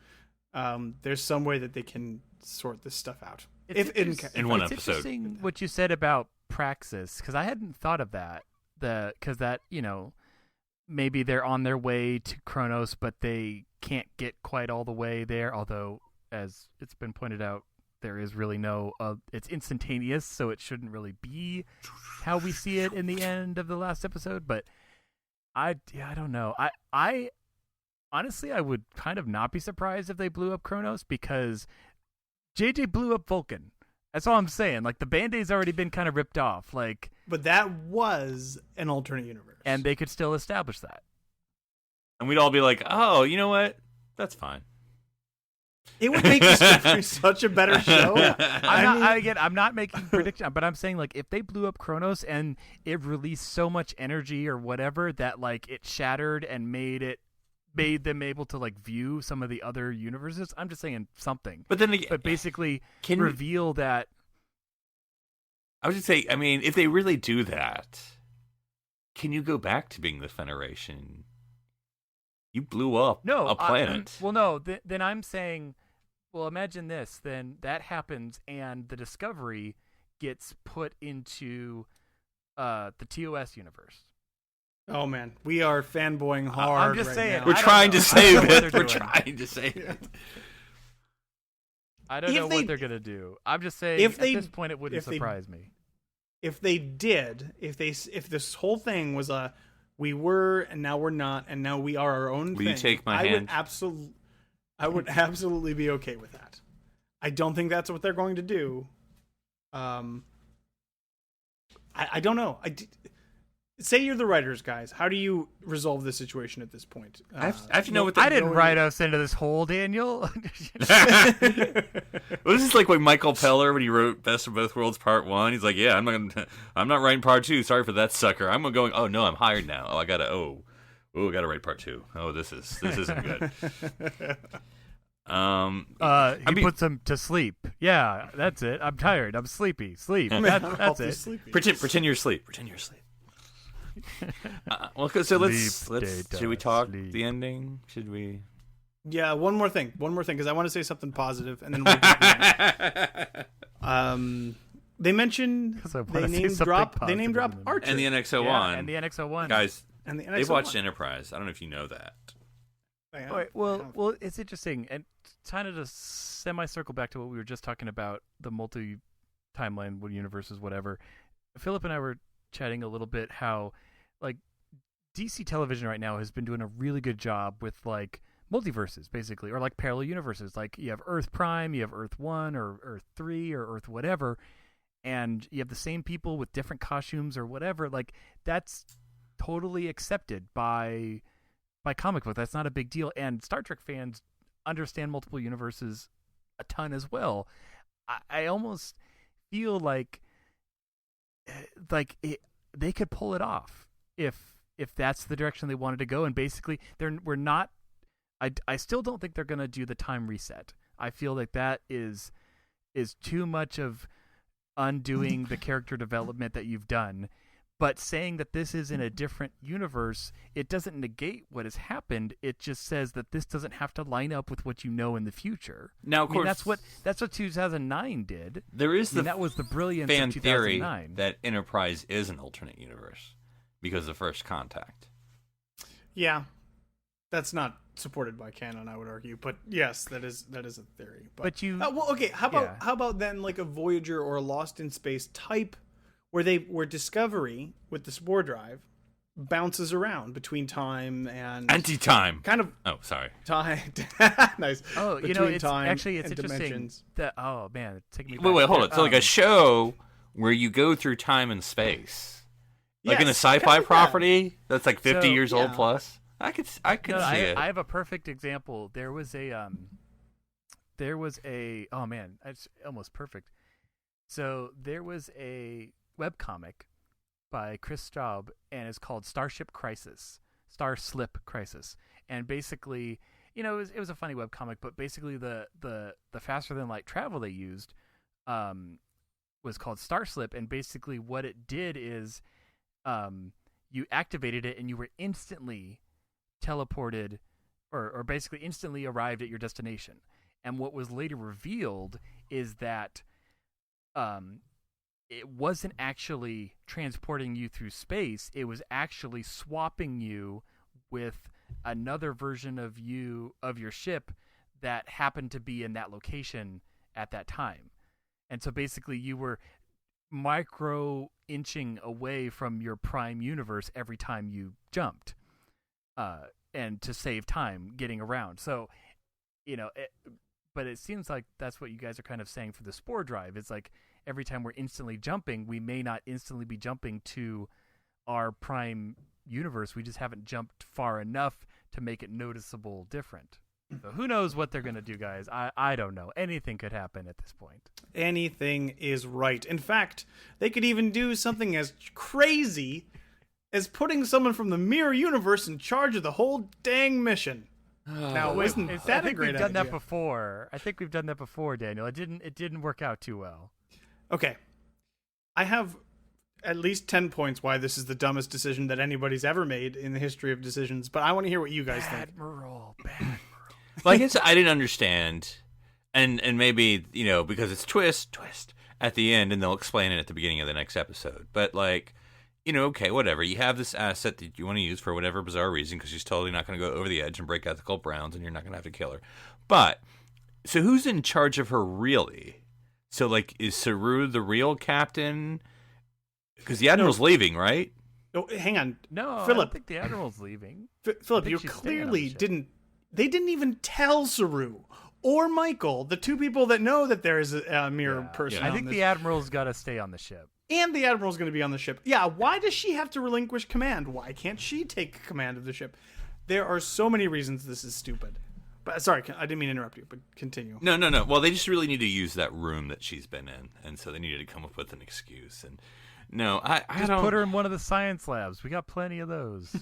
there's some way that they can sort this stuff out. In one episode. It's interesting what you said about Praxis, because I hadn't thought of that, because that, maybe they're on their way to Kronos, but they can't get quite all the way there, although, as it's been pointed out, there is really no it's instantaneous, so it shouldn't really be how we see it in the end of the last episode. But I don't know. I honestly, I would kind of not be surprised if they blew up Kronos, because JJ blew up Vulcan. That's all I'm saying. Like, the Band-Aid's already been kind of ripped off. Like, but that was an alternate universe, and they could still establish that. And we'd all be like, "Oh, you know what? That's fine." It would make Discovery such a better show. I'm not making predictions, but I'm saying, like, if they blew up Kronos and it released so much energy or whatever that, like, it shattered and made them able to, like, view some of the other universes. I'm just saying something. But basically reveal that. I was just saying, I mean, if they really do that, can you go back to being the Federation? You blew up a planet. Then I'm saying, well, imagine this. Then that happens, and the Discovery gets put into the TOS universe. Oh, man. We are fanboying hard. I'm just saying. We're trying to save it. We're trying to save it. I don't know what they're going to do. I'm just saying, at this point, it wouldn't surprise me. If they did, if this whole thing was we were, and now we're not, and now we are our own thing. Will you take my hand? I would absolutely be okay with that. I don't think that's what they're going to do. I don't know. Say you're the writers, guys. How do you resolve this situation at this point? I have to know what I didn't write us into this hole, Daniel. Well, this is like when Michael Peller, when he wrote Best of Both Worlds Part 1, he's like, yeah, I'm not writing Part 2. Sorry for that sucker. I'm going, oh no, I'm hired now. I gotta write Part 2. Oh, this isn't good. He puts him to sleep. Yeah, that's it. I'm tired. I'm sleepy. Sleep. That's it. Sleepy. Pretend you're asleep. Pretend you're asleep. Well, so let's should we talk the ending? Should we? Yeah, one more thing, because I want to say something positive, and then we'll get they mentioned they name drop Archer and the NX-01 and the NX-01 guys, and the NX-01. They've watched Enterprise. I don't know if you know that. Right, well, it's interesting, and kind of to semi-circle back to what we were just talking about, the multi-timeline universes, whatever. Philip and I were chatting a little bit how, like, DC television right now has been doing a really good job with, like, multiverses, basically, or, like, parallel universes. Like, you have Earth Prime, you have Earth 1, or Earth 3, or Earth whatever, and you have the same people with different costumes or whatever. Like, that's totally accepted by comic book. That's not a big deal, and Star Trek fans understand multiple universes a ton as well. I almost feel like they could pull it off if that's the direction they wanted to go. And basically, we're not. I still don't think they're going to do the time reset. I feel like that is too much of undoing the character development that you've done. But saying that this is in a different universe, it doesn't negate what has happened. It just says that this doesn't have to line up with what you know in the future. Now, of course, that's what 2009 did. There is that was the brilliance fan of 2009. theory that Enterprise is an alternate universe because of First Contact. Yeah, that's not supported by canon, I would argue. But yes, that is a theory. But you, well, okay. How about then like a Voyager or a Lost in Space type? Where Discovery with the spore drive bounces around between time and anti-time, kind of. Oh, sorry, time. Nice. Oh, it's interesting. Dimensions. Oh man, take me. Wait, hold on. So like a show where you go through time and space, like in a sci-fi property that's like 50 years old plus. I could see it. I have a perfect example. There was a oh man, it's almost perfect. So there was a webcomic by Chris Straub, and it's called Starship Crisis, Starslip Crisis. And basically, it was a funny webcomic, but basically the faster than light travel they used was called Starslip, and basically what it did is you activated it and you were instantly teleported or basically instantly arrived at your destination. And what was later revealed is that it wasn't actually transporting you through space. It was actually swapping you with another version of your ship that happened to be in that location at that time. And so basically you were micro inching away from your prime universe every time you jumped, and to save time getting around. So, but it seems like that's what you guys are kind of saying for the spore drive. It's like every time we're instantly jumping, we may not instantly be jumping to our prime universe. We just haven't jumped far enough to make it noticeable different. So who knows what they're going to do, guys? I don't know. Anything could happen at this point. Anything is right. In fact, they could even do something as crazy as putting someone from the Mirror Universe in charge of the whole dang mission. Now, isn't that a great idea? We've done that before. I think we've done that before, Daniel. It didn't work out too well. Okay. I have at least 10 points why this is the dumbest decision that anybody's ever made in the history of decisions, but I want to hear what you guys think. Admiral. Well, I guess I didn't understand, and maybe, because it's twist at the end, and they'll explain it at the beginning of the next episode. But, okay, whatever. You have this asset that you want to use for whatever bizarre reason, because she's totally not going to go over the edge and break ethical grounds, and you're not going to have to kill her. But, so who's in charge of her, really? So, is Saru the real captain? Because the Admiral's leaving, right? Oh, hang on. No, Phillip. I don't think the Admiral's leaving. Phillip, you clearly didn't... They didn't even tell Saru or Michael, the two people that know that there is a mirror person. I think the Admiral's got to stay on the ship. And the Admiral's going to be on the ship. Yeah, why does she have to relinquish command? Why can't she take command of the ship? There are so many reasons this is stupid. But sorry, I didn't mean to interrupt you, but continue. No. Well, they just really need to use that room that she's been in, and so they needed to come up with an excuse. And no, I just put her in one of the science labs. We got plenty of those.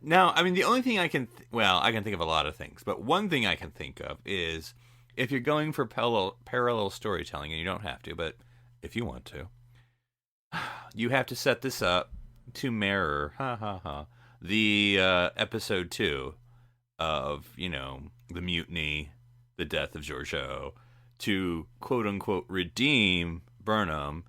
Now, I mean, the only thing I can think of a lot of things, but one thing I can think of is if you're going for parallel storytelling, and you don't have to, but if you want to, you have to set this up to mirror the episode 2 of, the mutiny, the death of Georgiou, to quote-unquote redeem Burnham.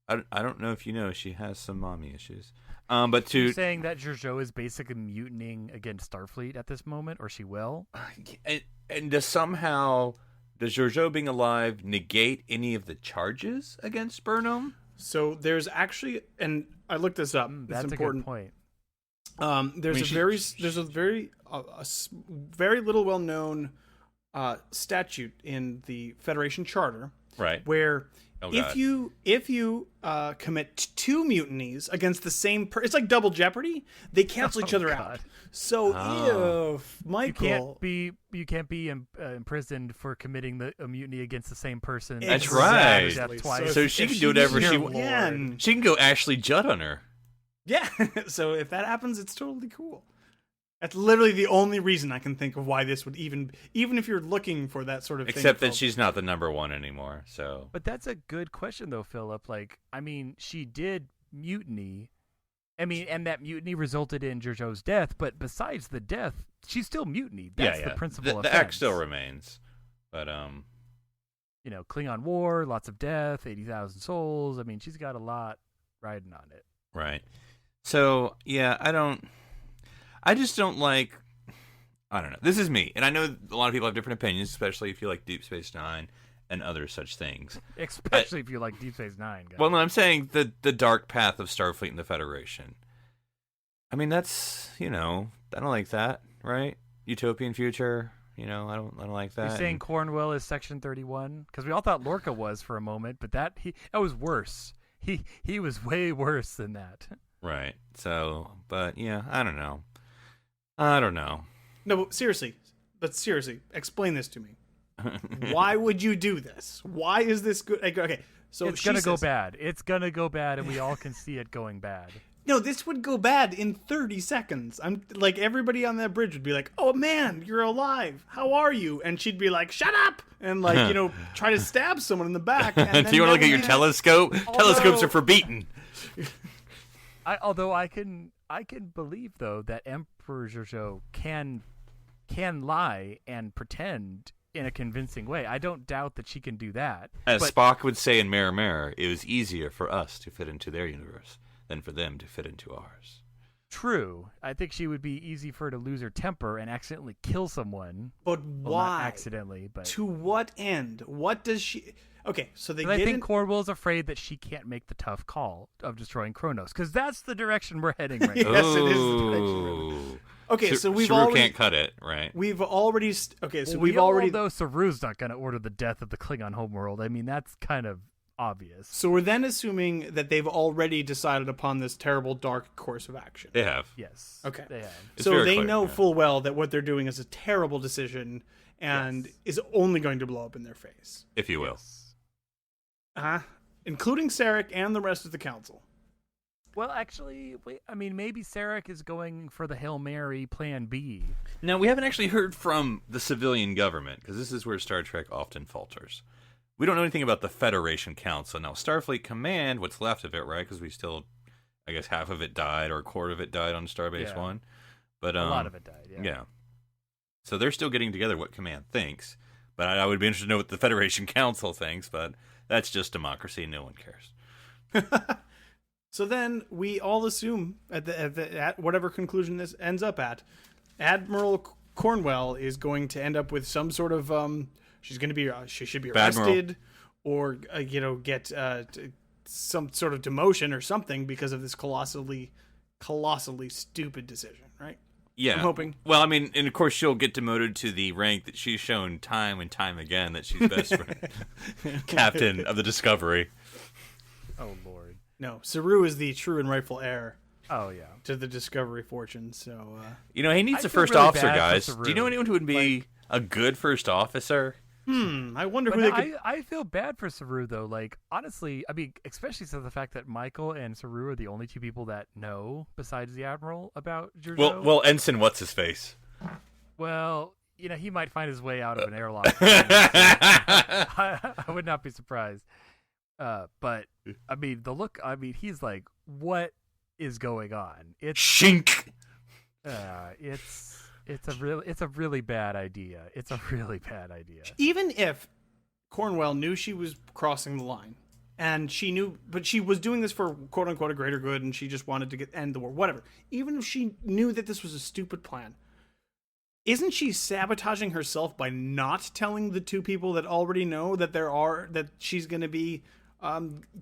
I don't know if you know, she has some mommy issues. But You're saying that Georgiou is basically mutinying against Starfleet at this moment, or she will? And does Georgiou being alive negate any of the charges against Burnham? So there's actually, and I looked this up. That's important. A good point. There's a very little well known statute in the Federation Charter, right? Where if you commit 2 mutinies against the same person, it's like double jeopardy. They cancel each other out. So if Michael, you can't be imprisoned for committing a mutiny against the same person. That's right. So she can do whatever she wants. She can go Ashley Judd on her. Yeah. So if that happens, it's totally cool. That's literally the only reason I can think of why this would even if you're looking for that sort of thing. Except that she's not the number 1 anymore, so. But that's a good question, though, Phillip. She did mutiny. And that mutiny resulted in Georgiou's death, but besides the death, she's still mutinied. That's the principal offense. The act still remains. But, Klingon War, lots of death, 80,000 souls. She's got a lot riding on it. Right. So, yeah, I just don't like, I don't know. This is me, and I know a lot of people have different opinions, especially if you like Deep Space Nine and other such things. Especially if you like Deep Space Nine, guys. Well, no, I'm saying the dark path of Starfleet and the Federation. That's, I don't like that, right? Utopian future, I don't like that. You're saying Cornwell is Section 31? Because we all thought Lorca was for a moment, but that was worse. He was way worse than that. Right. So, but yeah, I don't know. No, but seriously, explain this to me. Why would you do this? Why is this good? Okay, so it's gonna go bad. It's gonna go bad, and we all can see it going bad. No, this would go bad in 30 seconds. I'm like, everybody on that bridge would be like, "Oh man, you're alive. How are you?" And she'd be like, "Shut up!" And try to stab someone in the back. And do you want to look at your telescope? Telescopes are for beating. Although I can believe though that Emperor Georgiou can lie and pretend in a convincing way. I don't doubt that she can do that. As Spock would say in Mirror Empereor, it was easier for us to fit into their universe than for them to fit into ours. True. I think she would be easy for her to lose her temper and accidentally kill someone. But why? Well, not accidentally, but to what end? What does she? Okay, so I think Cornwell's afraid that she can't make the tough call of destroying Kronos, because that's the direction we're heading right now. Yes, it is the direction we're heading. Okay, so we've already can't cut it, right? We've already though Saru's not going to order the death of the Klingon homeworld. That's kind of obvious. So we're then assuming that they've already decided upon this terrible dark course of action. They have. Yes. Okay. They have. So they know full well that what they're doing is a terrible decision and is only going to blow up in their face, if you will. Including Sarek and the rest of the council. Well, actually, maybe Sarek is going for the Hail Mary Plan B. Now, we haven't actually heard from the civilian government, because this is where Star Trek often falters. We don't know anything about the Federation Council. Now, Starfleet Command, what's left of it, right? Because we still, I guess, half of it died, or a quarter of it died on Starbase 1. But a lot of it died, yeah. So they're still getting together what Command thinks. But I would be interested to know what the Federation Council thinks, but that's just democracy. No one cares. So then we all assume at whatever conclusion this ends up at, Admiral Cornwell is going to end up with some sort of she should be arrested or get some sort of demotion or something because of this colossally stupid decision, right? Yeah, I'm hoping. Well, and of course she'll get demoted to the rank that she's shown time and time again that she's best friend, captain of the Discovery. Oh Lord, no! Saru is the true and rightful heir. Oh yeah, to the Discovery fortune. So he needs a first officer, guys. Do you know anyone who would be a good first officer? I wonder who they could... I feel bad for Saru, though. Honestly, especially since the fact that Michael and Saru are the only two people that know, besides the Admiral, about Georgiou. Well, Ensign What's-His-Face. Well, he might find his way out of an airlock. I would not be surprised. But, the look, he's like, what is going on? It's Shink! It's It's a really bad idea. It's a really bad idea. Even if Cornwell knew she was crossing the line, and she knew, but she was doing this for quote unquote a greater good, and she just wanted to end the war, whatever. Even if she knew that this was a stupid plan, isn't she sabotaging herself by not telling the two people that already know that she's going to be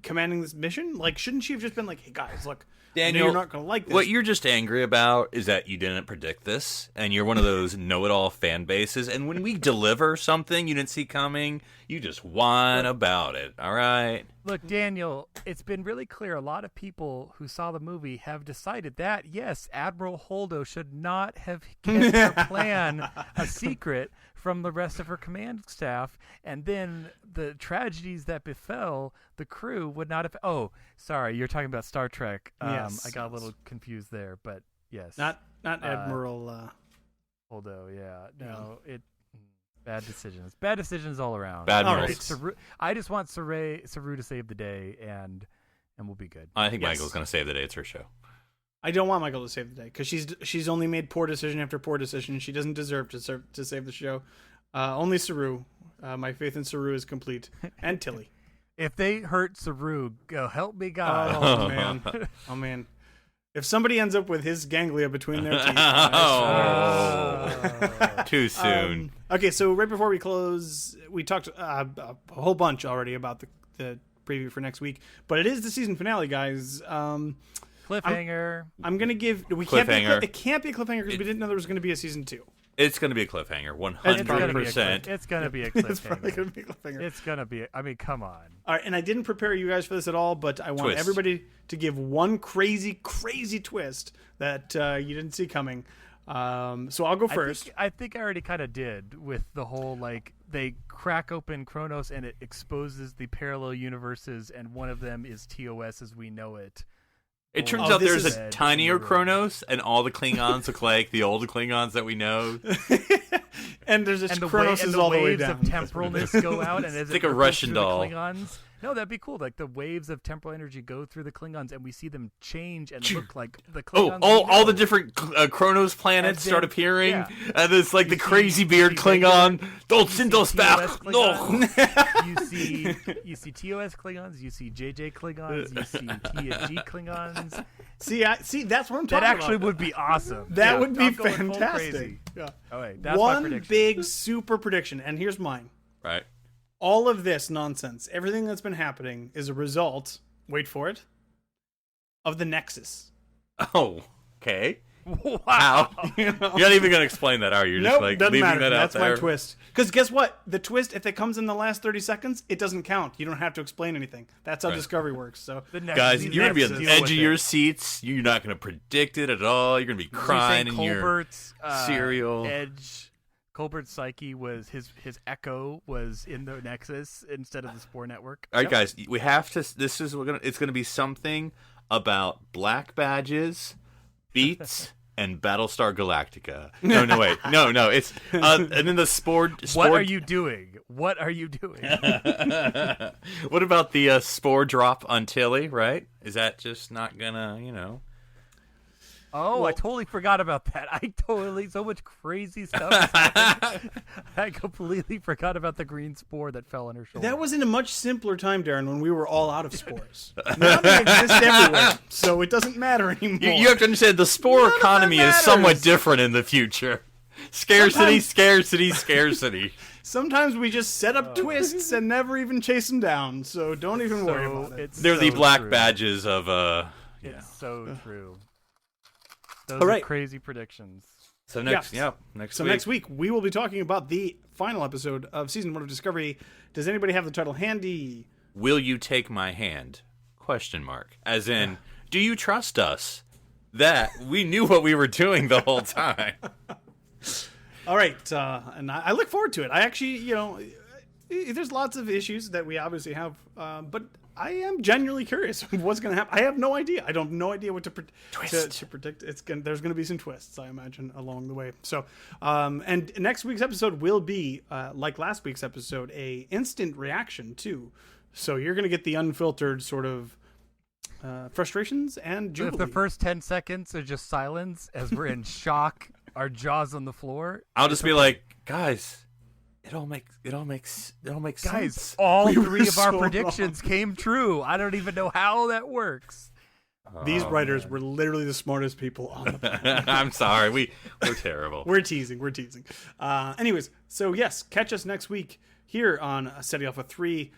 commanding this mission? Like, shouldn't she have just been like, hey guys, look, Daniel, you're not going to like this. What you're just angry about is that you didn't predict this, and you're one of those know-it-all fan bases, and when we deliver something you didn't see coming, you just whine about it, all right? Look, Daniel, it's been really clear a lot of people who saw the movie have decided that, yes, Admiral Holdo should not have kept her plan a secret from the rest of her command staff, and then the tragedies that befell the crew would not have... Oh, sorry, you're talking about Star Trek. Yes. I got a little confused there, but yes. Not Admiral... Holdo, yeah. No, Bad decisions. Bad decisions all around. Bad rules. Right. I just want Saru to save the day, and we'll be good. I think Michael's going to save the day. It's her show. I don't want Michael to save the day because she's only made poor decision after poor decision. She doesn't deserve to save the show. Only Saru. My faith in Saru is complete. And Tilly. If they hurt Saru, go help me God. Oh man. Oh man. If somebody ends up with his ganglia between their teeth. Too soon. Okay, so right before we close, we talked a whole bunch already about the preview for next week, but it is the season finale, guys. Cliffhanger. I'm gonna give. Cliffhanger. It can't be a cliffhanger because we didn't know there was going to be a season 2. It's going to be a cliffhanger, 100%. It's going to be a cliffhanger. It's probably going to be a cliffhanger. It's going to be. I mean, come on. All right, and I didn't prepare you guys for this at all, but I want everybody to give one crazy twist that you didn't see coming. So I'll go first. I think I already kind of did with the whole, like, they crack open Kronos and it exposes the parallel universes, and one of them is TOS as we know it. It turns out there's a tinier Kronos, and all the Klingons look like the old Klingons that we know. And there's a Kronos is all the way down. Waves of temporalness go out, and as it's like a Russian doll. Klingons, no, that'd be cool. Like the waves of temporal energy go through the Klingons, and we see them change and look like the Klingons. All the different Kronos planets start appearing, and it's like the crazy beard Klingon. Don't send us back. No. You see TOS Klingons. You see JJ Klingons. You see TNG Klingons. See, that's what I'm talking about. That actually would be awesome. That would be fantastic. Yeah. All right, that's one my prediction. Big super prediction, and here's mine. Right. All of this nonsense, everything that's been happening, is a result. Wait for it. Of the Nexus. Oh, okay. Wow. How? You're not even going to explain that, are you? Nope, just like doesn't leaving matter. that That's out there. my twist. Because guess what? The twist, if it comes in the last 30 seconds, it doesn't count. You don't have to explain anything. That's how Discovery works. So, guys, you're going to be on the edge of your seats. You're not going to predict it at all. You're going to be crying in your cereal. Edge. Colbert's psyche was his echo was in the Nexus instead of the Spore network. All right, guys, we have to. It's going to be something about black badges, beats, and Battlestar Galactica. No, wait, no. It's and then the Spore. What are you doing? What are you doing? What about the Spore drop on Tilly? Right? Is that just not gonna, Oh, I totally forgot about that. So much crazy stuff happened. I completely forgot about the green spore that fell on her shoulder. That was in a much simpler time, Darren, when we were all out of spores. Now they exist everywhere, so it doesn't matter anymore. You have to understand, the spore economy is somewhat different in the future. Scarcity. Sometimes we just set up twists and never even chase them down, so don't even worry about it. They're the black badges of... It's so true. Those are crazy predictions. So next week we will be talking about the final episode of season 1 of Discovery. Does anybody have the title handy? Will you take my hand? ? As in, do you trust us that we knew what we were doing the whole time? All right, and I look forward to it. I actually, there's lots of issues that we obviously have, but I am genuinely curious what's going to happen. I have no idea. I don't have no idea what to predict. There's going to be some twists, I imagine, along the way. So, and next week's episode will be, like last week's episode, a instant reaction too. So you're going to get the unfiltered sort of frustrations and jubilee. If the first 10 seconds are just silence as we're in shock, our jaws on the floor. I'll just be like, guys, it all makes Guys, sense. all three of our predictions came true. I don't even know how that works. These writers were literally the smartest people on the planet. I'm sorry, we're terrible. We're teasing. Anyways, so yes, catch us next week here on SETI Alpha 3.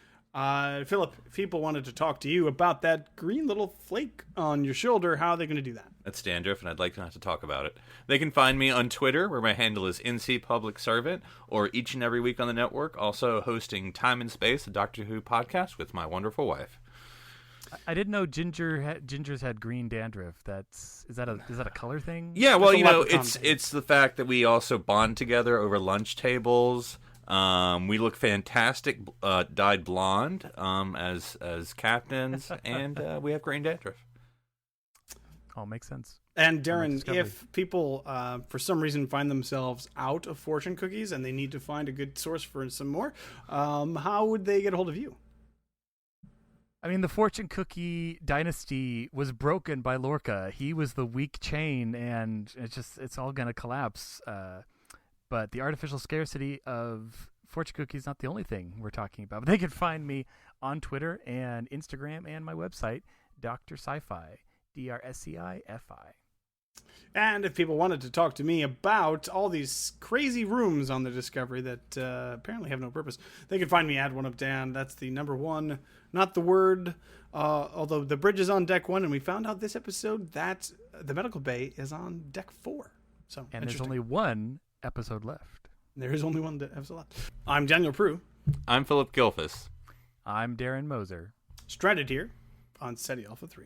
Philip, if people wanted to talk to you about that green little flake on your shoulder, how are they going to do that? That's dandruff, and I'd like not to talk about it. They can find me on Twitter, where my handle is NC Public Servant, or each and every week on the network, also hosting Time and Space, a Doctor Who podcast with my wonderful wife. I didn't know gingers had green dandruff. Is that a color thing? Yeah, well, it's the fact that we also bond together over lunch tables. We look fantastic, dyed blonde as captains, and we have green dandruff. All makes sense. And Darren, if people for some reason find themselves out of fortune cookies and they need to find a good source for some more, how would they get a hold of you? I mean, the fortune cookie dynasty was broken by Lorca. He was the weak chain, and it's all going to collapse. But the artificial scarcity of fortune cookies is not the only thing we're talking about. But they can find me on Twitter and Instagram and my website, Dr. Sci-Fi, DRSCIFI. And if people wanted to talk to me about all these crazy rooms on the Discovery that apparently have no purpose, they can find me at OneUpDan. That's the number 1, not the word. Although the bridge is on deck 1, and we found out this episode that the medical bay is on deck 4. So, and there's only one episode left. There is only one episode left. I'm Daniel Prue. I'm Philip Gilfus. I'm Darren Moser. Stranded here on SETI Alpha 3.